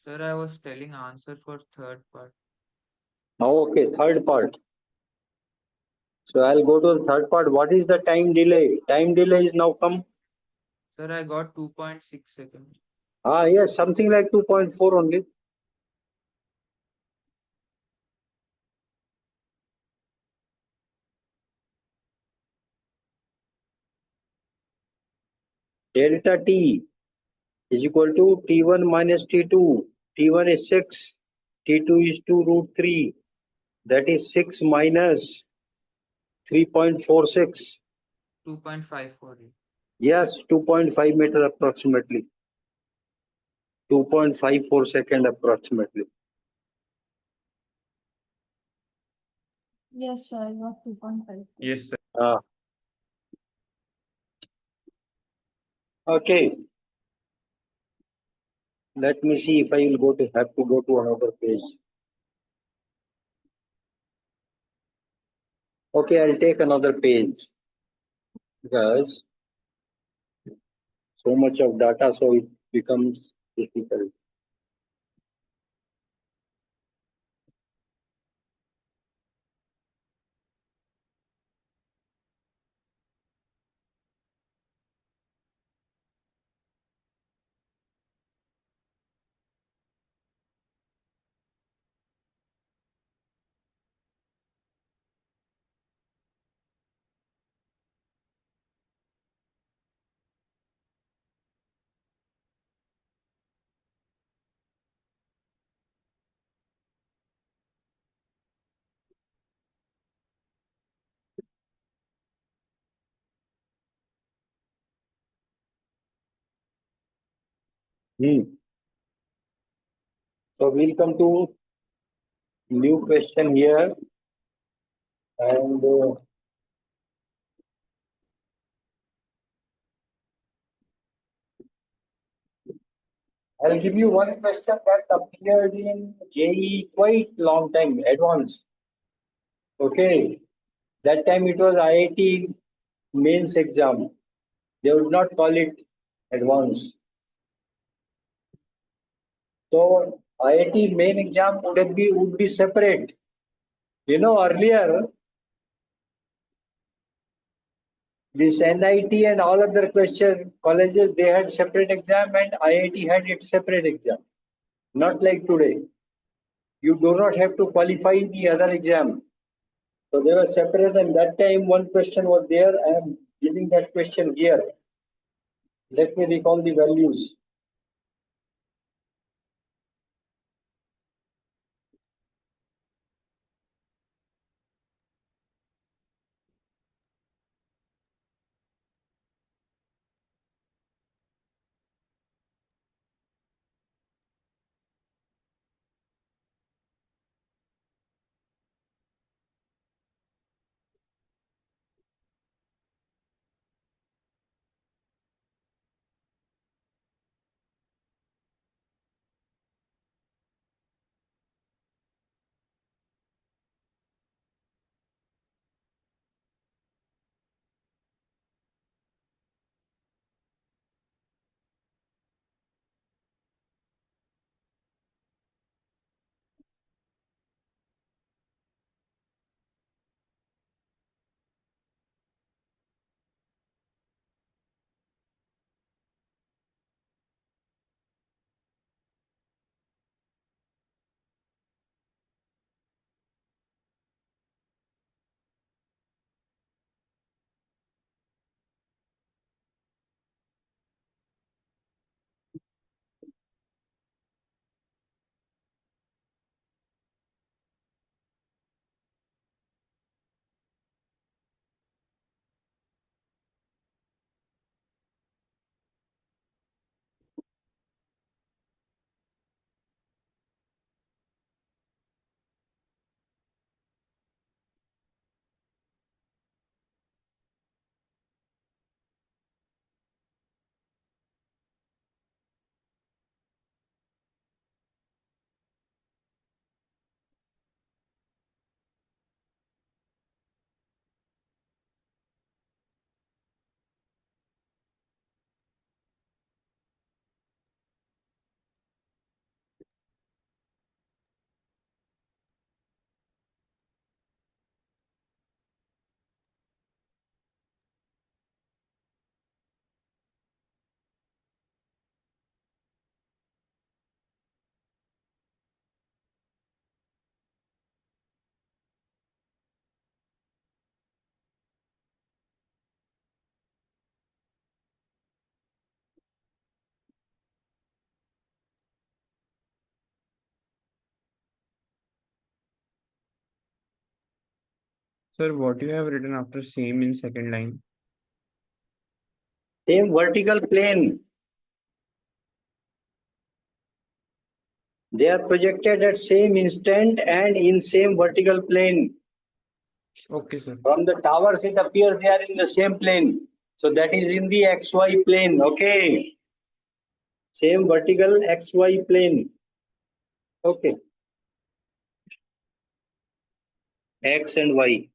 Sir, I was telling answer for third part. Okay, third part. So I'll go to the third part. What is the time delay? Time delay is now come. Sir, I got 2.6 seconds. Yes, something like 2.4 only. Delta T is equal to T1 minus T2. T1 is 6. T2 is 2 root 3. That is 6 minus 3.46. 2.54. Yes, 2.5 meter approximately. 2.54 second approximately. Yes, sir, I got 2.5. Yes, sir. Okay. Let me see if I will have to go to another page. Okay, I'll take another page. because so much of data, so it becomes difficult. So we'll come to new question here, and I'll give you one question that appeared in JEE quite long time advanced. Okay, that time it was IIT mains exam. They would not call it advanced. So IIT main exam would be separate. You know, earlier this NIT and all other question colleges, they had separate exam, and IIT had its separate exam. Not like today. You do not have to qualify the other exam. So they were separate, and that time one question was there. I am giving that question here. Let me recall the values. Sir, what you have written after same in second line? Same vertical plane. They are projected at same instant and in same vertical plane. Okay, sir. From the towers, it appears they are in the same plane. So that is in the XY plane. Okay. Same vertical XY plane. Okay. X and Y.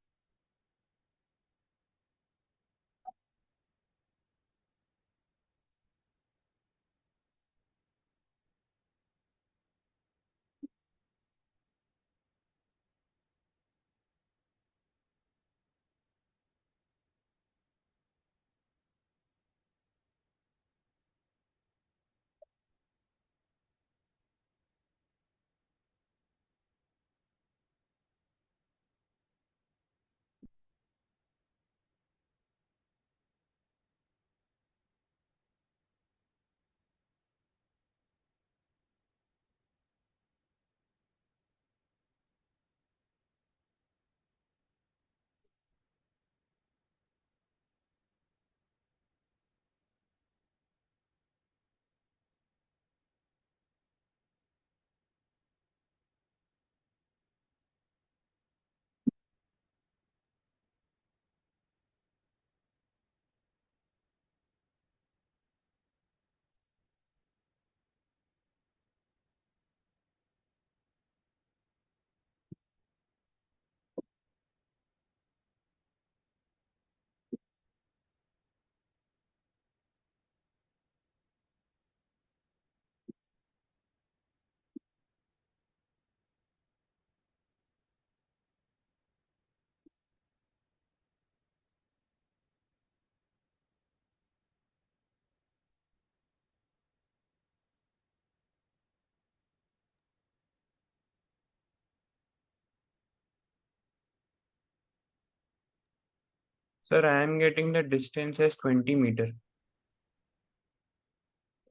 Sir, I am getting the distance as 20 meter.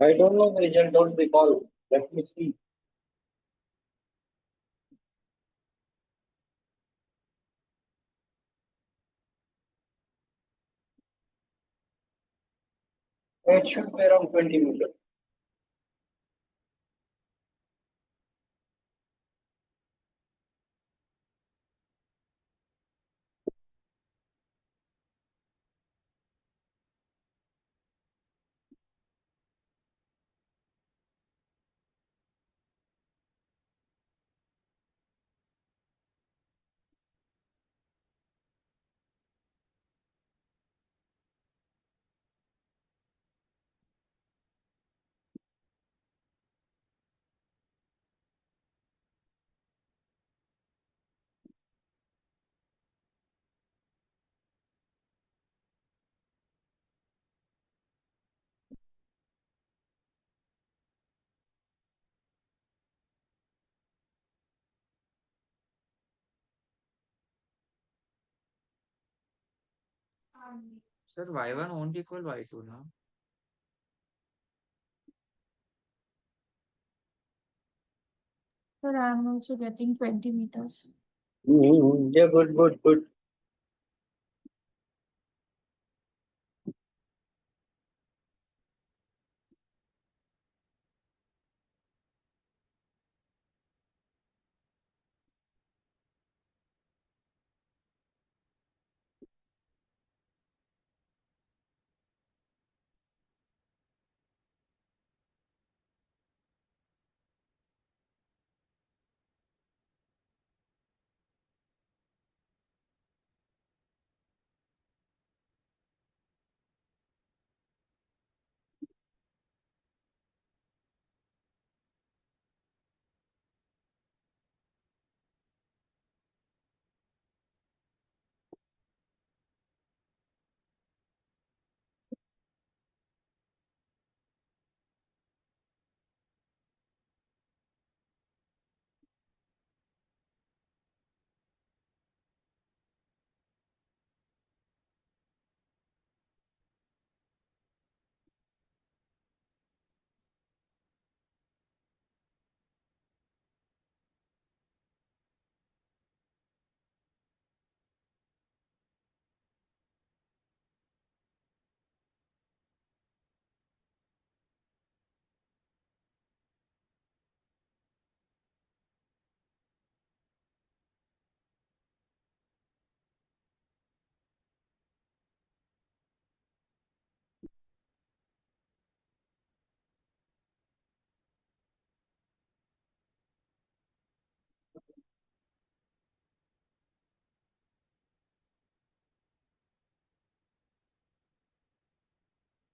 I don't know the result, don't recall. Let me see. It should be around 20 meters. Sir, y1 won't equal y2 now. Sir, I am also getting 20 meters. Yeah, good.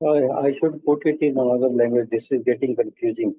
I should put it in another language. This is getting confusing.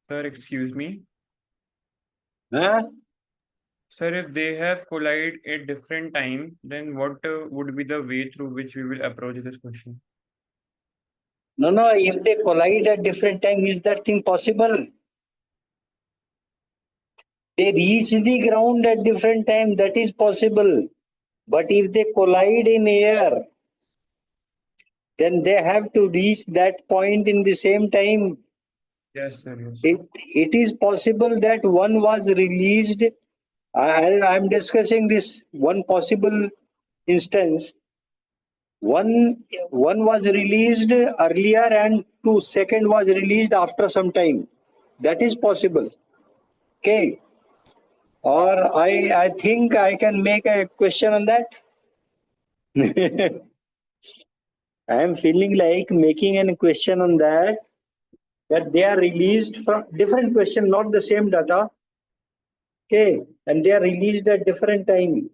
Sir, excuse me. Huh? Sir, if they have collided at different time, then what would be the way through which we will approach this question? No, no, if they collide at different time, is that thing possible? They reach the ground at different time, that is possible. But if they collide in air, then they have to reach that point in the same time. Yes, sir. Yes. It is possible that one was released. I'm discussing this one possible instance. One was released earlier and second was released after some time. That is possible. Okay. Or I think I can make a question on that. I am feeling like making a question on that they are released from different question, not the same data. Okay, and they are released at different time.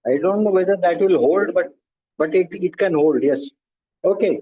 I don't know whether that will hold, but it can hold. Yes. Okay.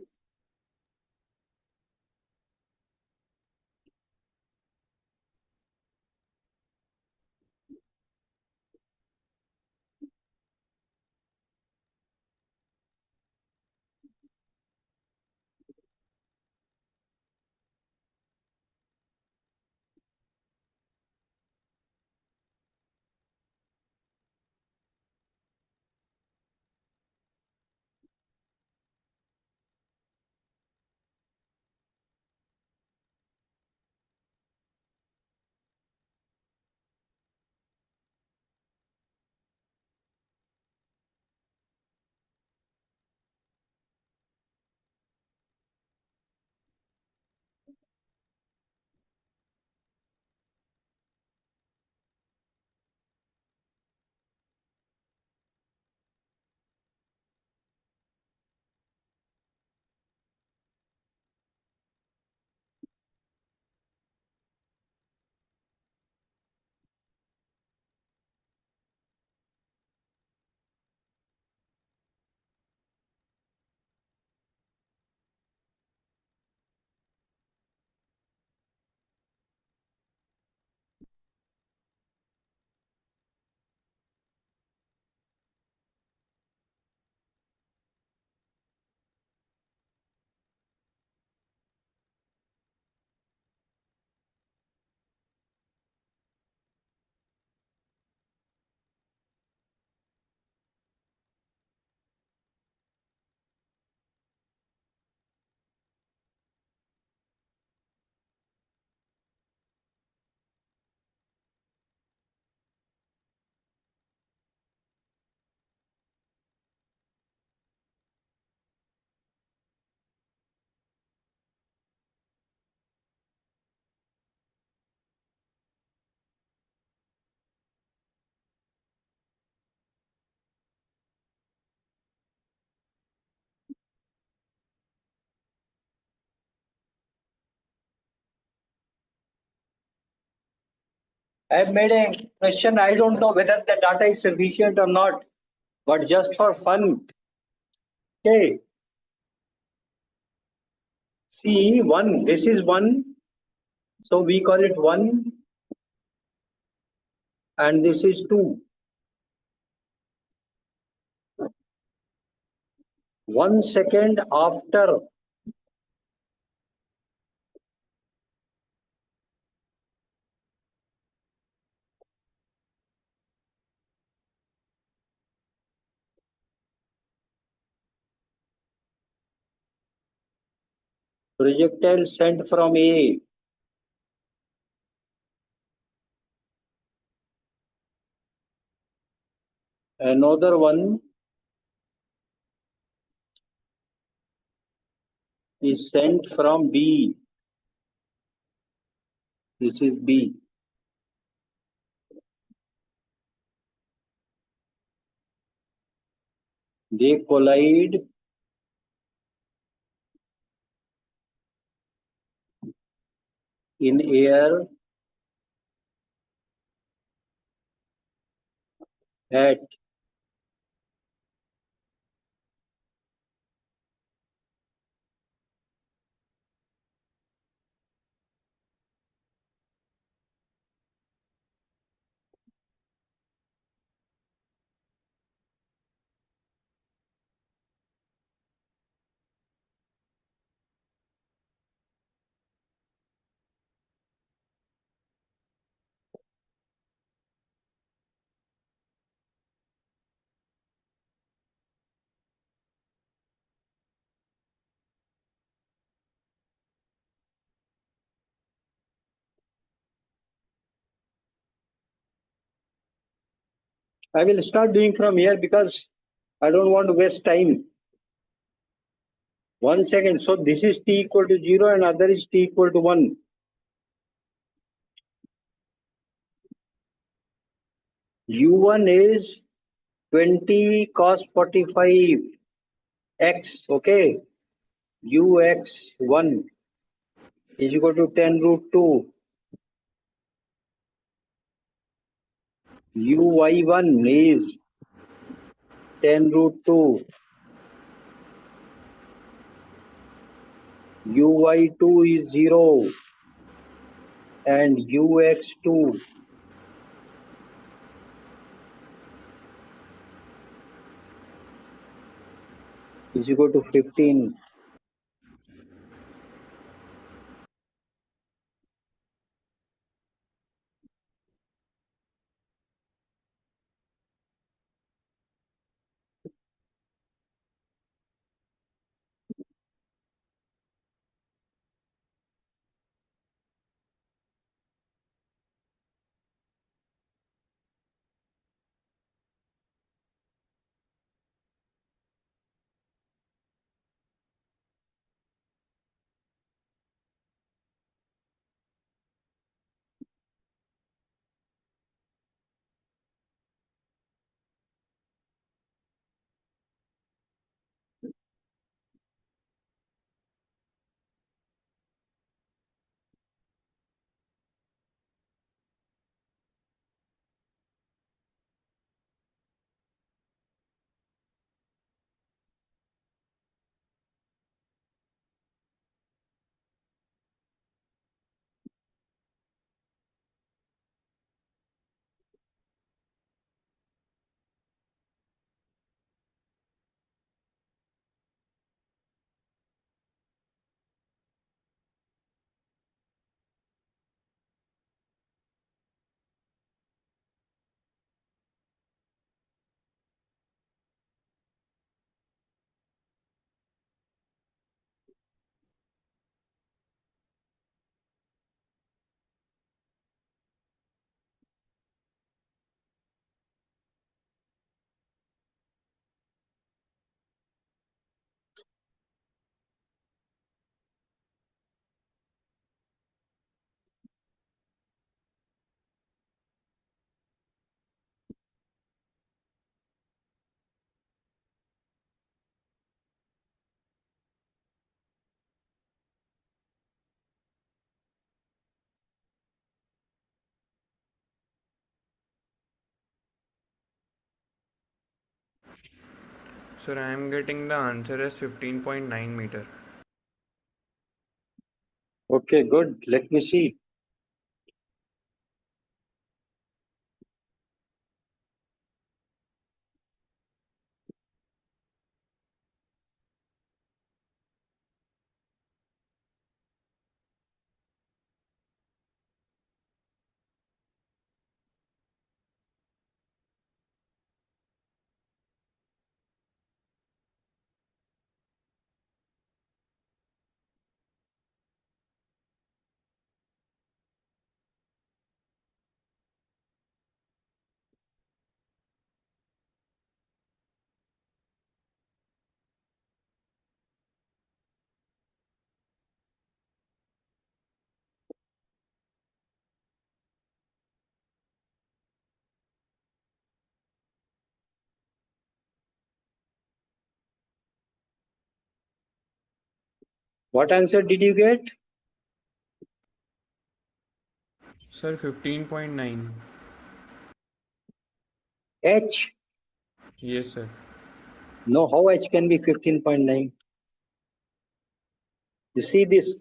I have made a question. I don't know whether the data is sufficient or not, but just for fun. Okay. See, one, this is one. So we call it one. And this is two. 1 second after projectile sent from A, another one is sent from B. This is B. They collide in air at I will start doing from here because I don't want to waste time. 1 second. So this is t equal to 0 and other is t equal to 1. U1 is 20 cos 45 x. Okay. Ux1 is equal to 10 root 2. Uy1 is 10 root 2. Uy2 is 0. And Ux2 is equal to 15. Sir, I am getting the answer as 15.9 meter. Okay, good. Let me see. What answer did you get? Sir, 15.9. H. Yes, sir. No, how H can be 15.9? You see this?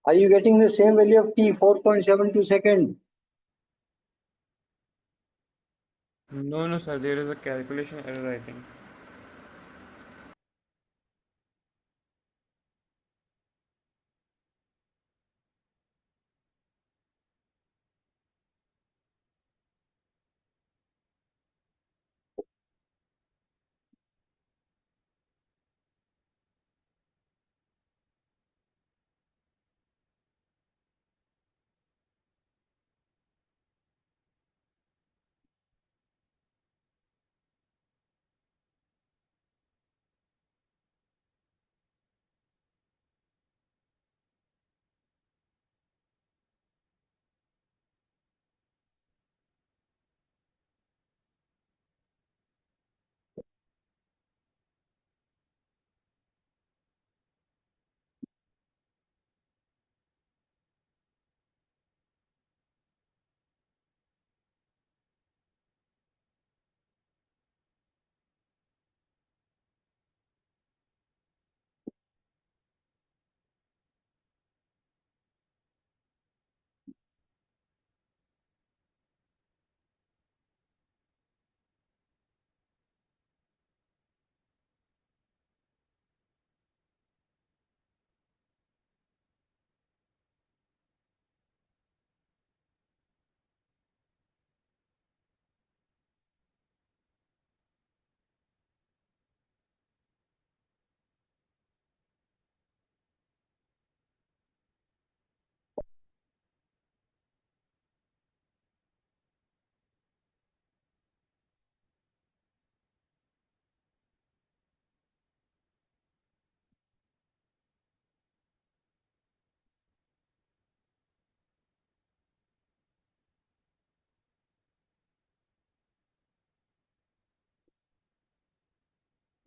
Are you getting the same value of T, 4.72 second? No, sir. There is a calculation error, I think.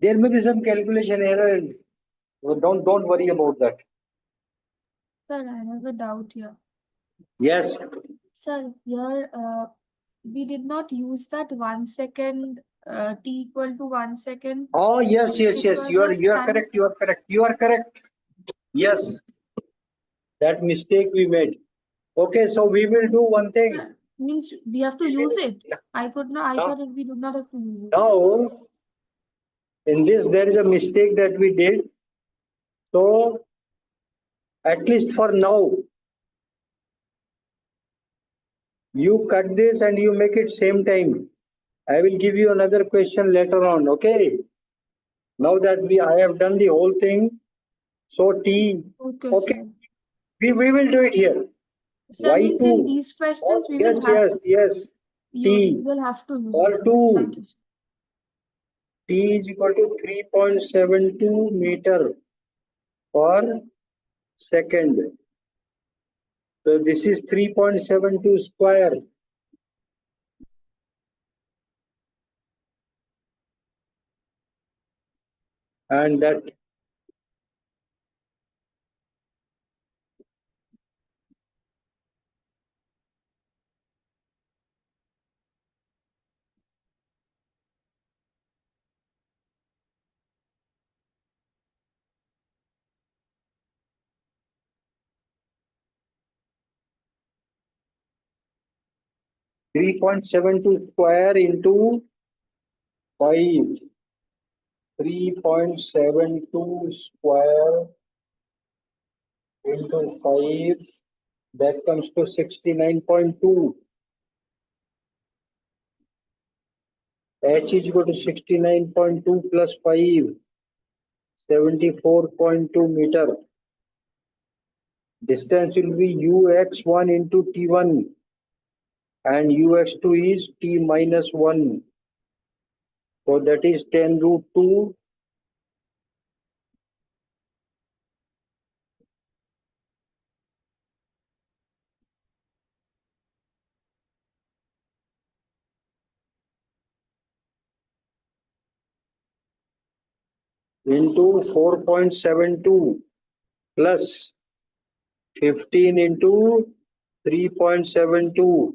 There may be some calculation error. Don't worry about that. Sir, I have a doubt here. Yes. Sir, here we did not use that 1 second t equal to 1 second. Oh, yes. Because You are of time. correct. You are correct. Yes. That mistake we made. Okay, so we will do one thing. Sir, means we have to use it. I No. thought we do not have to use it. Now, in this, there is a mistake that we did. So, at least for now, you cut this and you make it same time. I will give you another question later on. Okay. Now that I have done the whole thing. So T. Okay, Okay. sir. We will do it here. Sir, means in Y2. these questions we Yes, will have yes. you T will have to use or it. 2. Thank you, sir. T is equal to 3.72 meter per second. So this is 3.72 square. And that 3.72 square into 5. 3.72 square into 5. That comes to 69.2. H is equal to 69.2 plus 5. 74.2 meter. Distance will be ux1 into t1 and ux2 is t minus 1. So that is 10 root 2 into 4.72 plus 15 into 3.72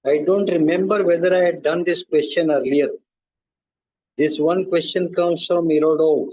I don't remember whether I had done this question earlier. This one question comes from Irodov.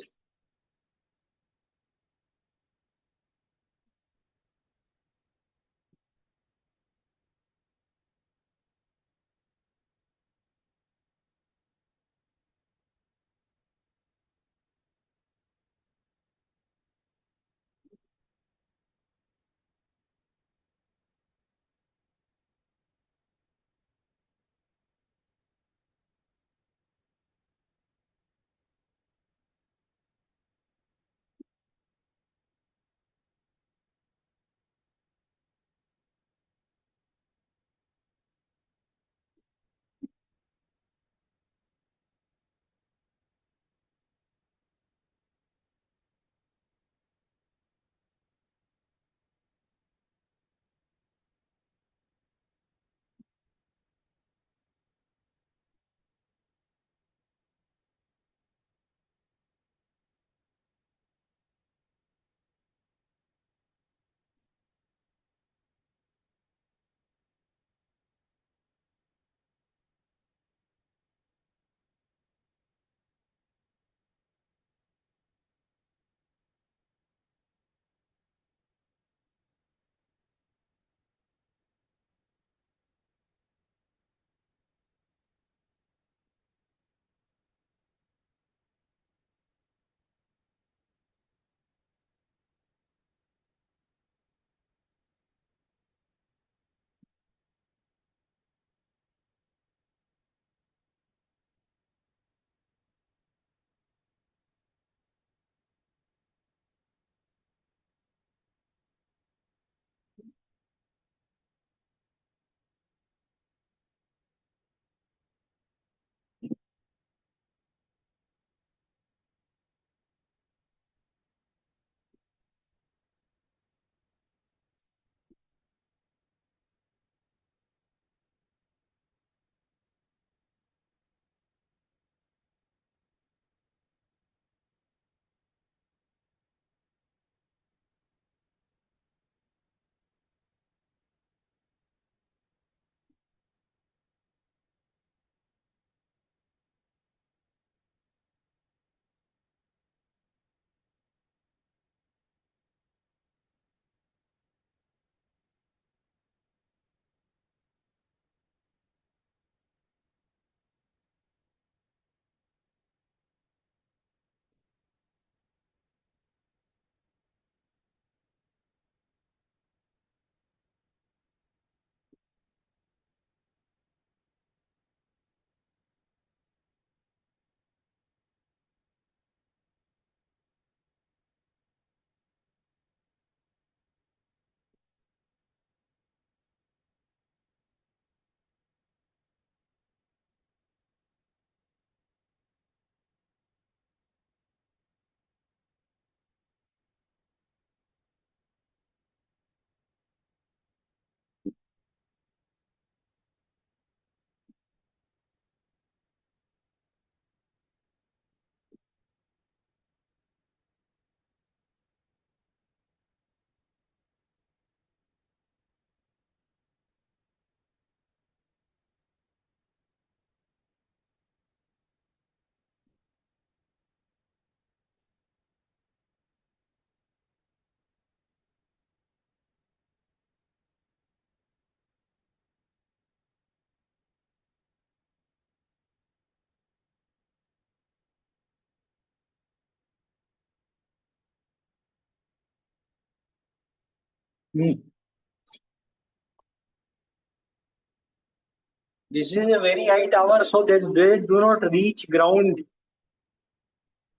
This is a very high tower, so that they do not reach ground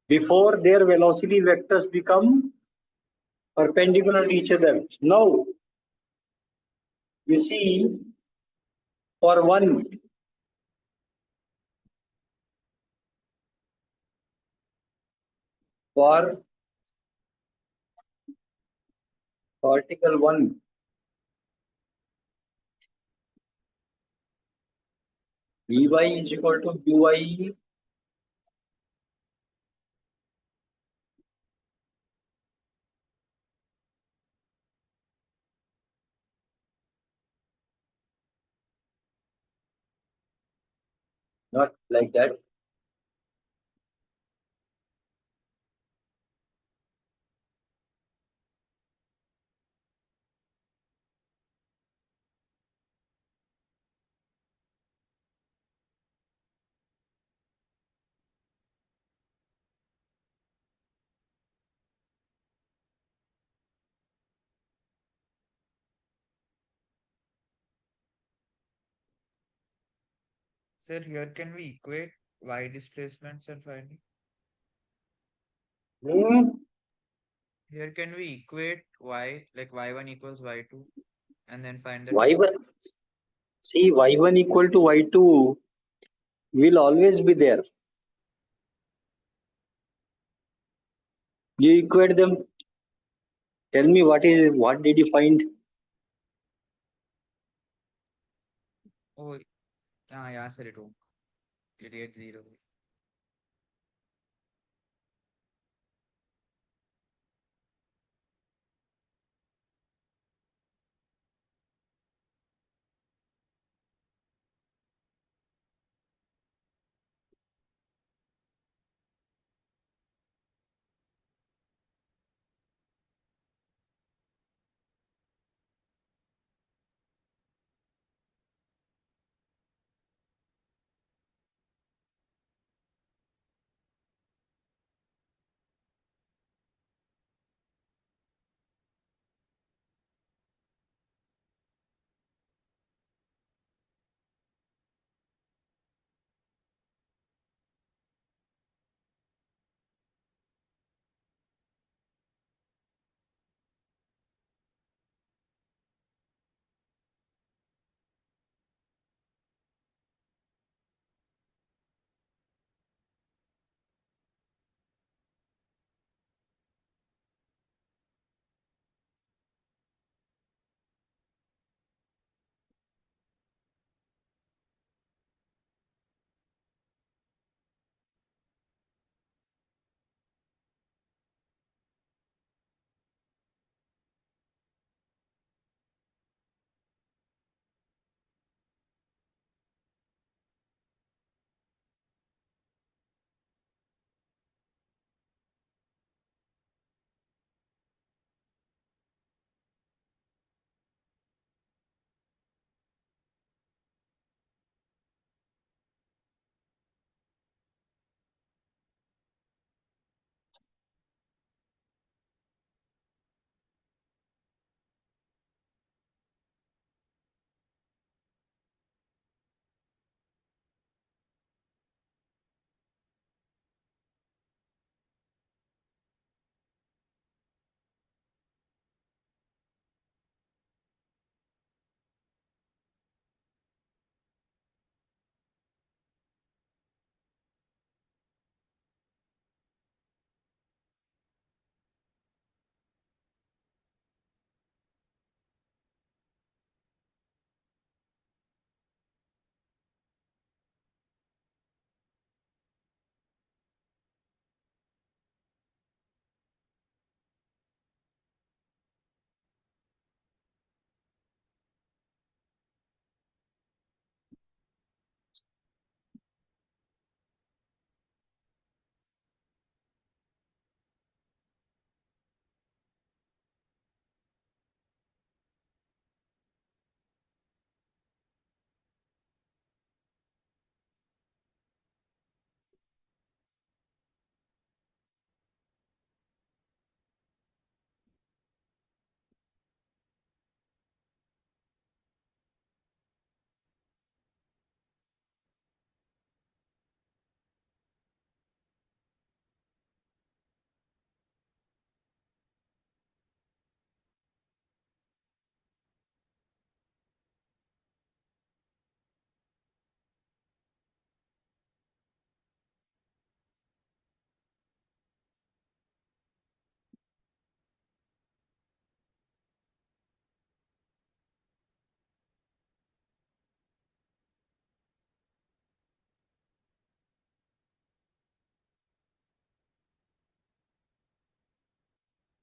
before their velocity vectors become perpendicular to each other. Now, you see, for one, for particle 1, Vy is equal to Qy not like that. Sir, here can we equate y displacements and finding? Hmm? Here can we equate y, like y1 equals y2, and then find the Y1, see, Y1 equal to Y2 will always be there. You equate them. Tell me what did you find? Oh, yeah, sir, it won't. It gets 0.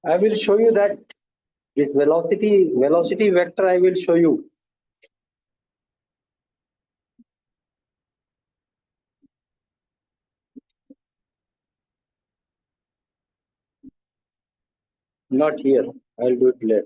I will show you that this velocity vector I will show you. Not here. I'll do it later.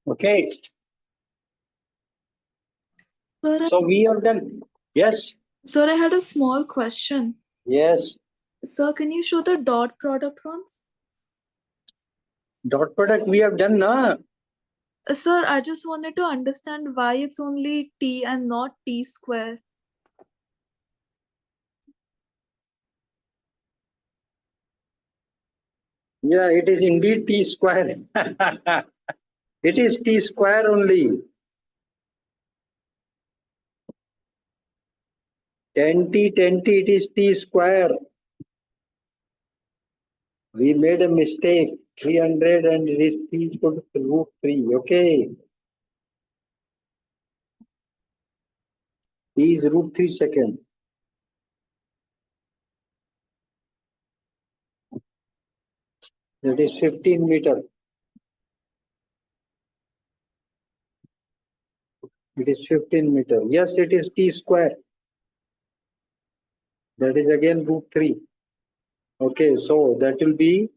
Okay. Sir, So we have done. Yes. sir, I had a small question. Yes. Sir, can you show the dot product once? Dot product we have done, na? Sir, I just wanted to understand why it's only t and not t square. Yeah, it is indeed t square. It is t square only. 10t, 10t, it is t square. We made a mistake. 300 and it is t equal to root 3. Okay. T is root 3 second. That is 15 meter. It is 15 meter. Yes, it is t square. That is again root 3. Okay, so that will be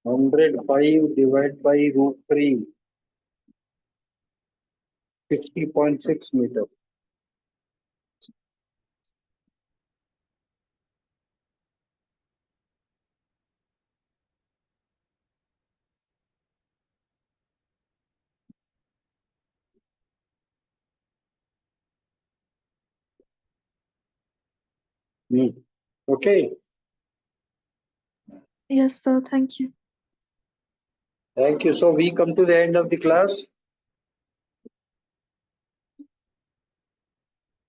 105 divided by root 3. 50.6 meter. Okay. Yes, sir, thank you. Thank you. So we come to the end of the class.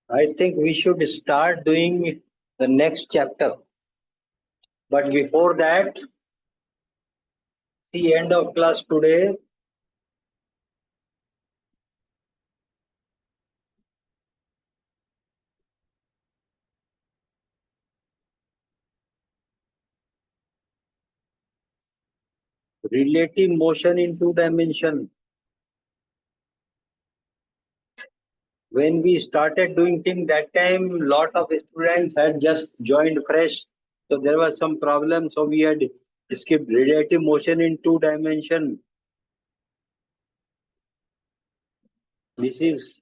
I think we should start doing the next chapter. But before that, the end of class today. Relative motion in two dimension. When we started doing things that time, lot of students had just joined fresh. So there was some problem. So we had skipped relative motion in two dimension. This is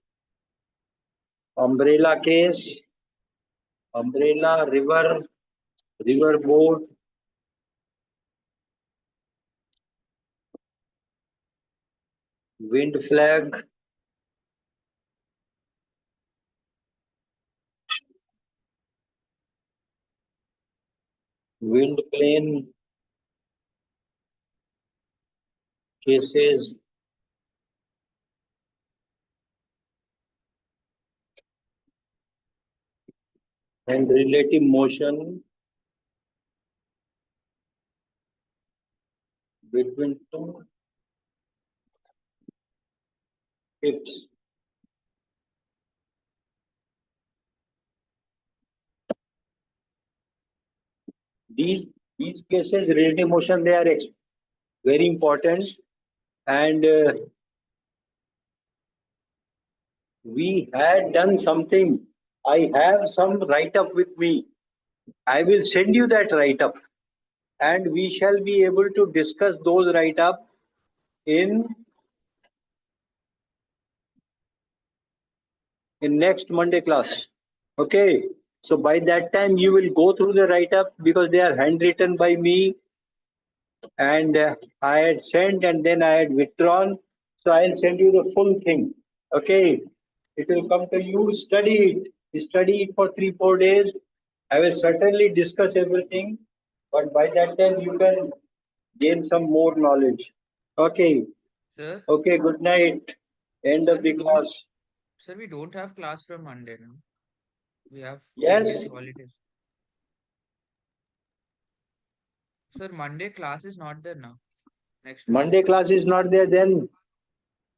umbrella case, umbrella, river boat, wind flag, wind plane cases, and relative motion between two hips. These cases, relative motion, they are very important, and we had done something. I have some write-up with me. I will send you that write-up, and we shall be able to discuss those write-up in next Monday class. Okay. So by that time you will go through the write-up because they are handwritten by me, and I had sent and then I had withdrawn. So I'll send you the full thing. Okay. It will come to you. Study it. Study it for 3-4 days. I will certainly discuss everything, but by that time you can gain some more knowledge. Okay. Sir, Okay. Good night. End of the class. sir, we don't have class from Monday, no? We have 10 Yes. days holidays. Sir, Monday class is not there now. Next week. Monday class is not there then.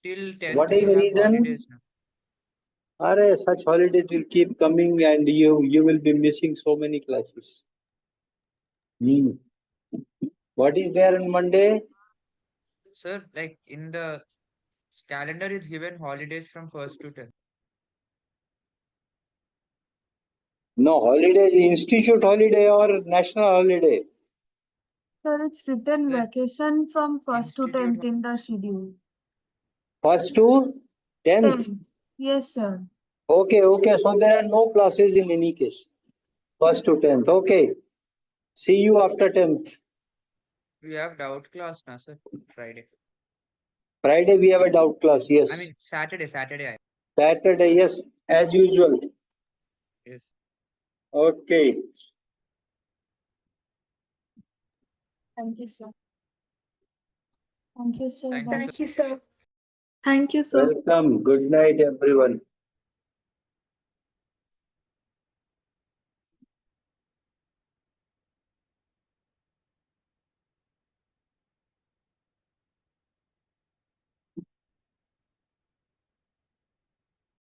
Till 10th What is we the have reason? holidays now. Are such holidays will keep coming and you will be missing so many classes. What is there on Monday? Sir, like in the calendar is given holidays from 1st to 10th. No, holiday is institute holiday or national holiday. Sir, it's written Sir, vacation from 1st to institute 10th in the schedule. 1st to 10th. 10th. Yes, sir. Okay, okay. So there are no classes in any case. 1st to 10th. Okay. See you after 10th. we have doubt class now, sir. Friday. Friday we have a doubt class. Yes. I mean Saturday. Saturday, yes, as usual. Yes. Okay. Thank you, sir. Thank you, sir. Thank you, Bye. sir. Thank you, sir. Thank you, sir. Welcome. Good night, everyone.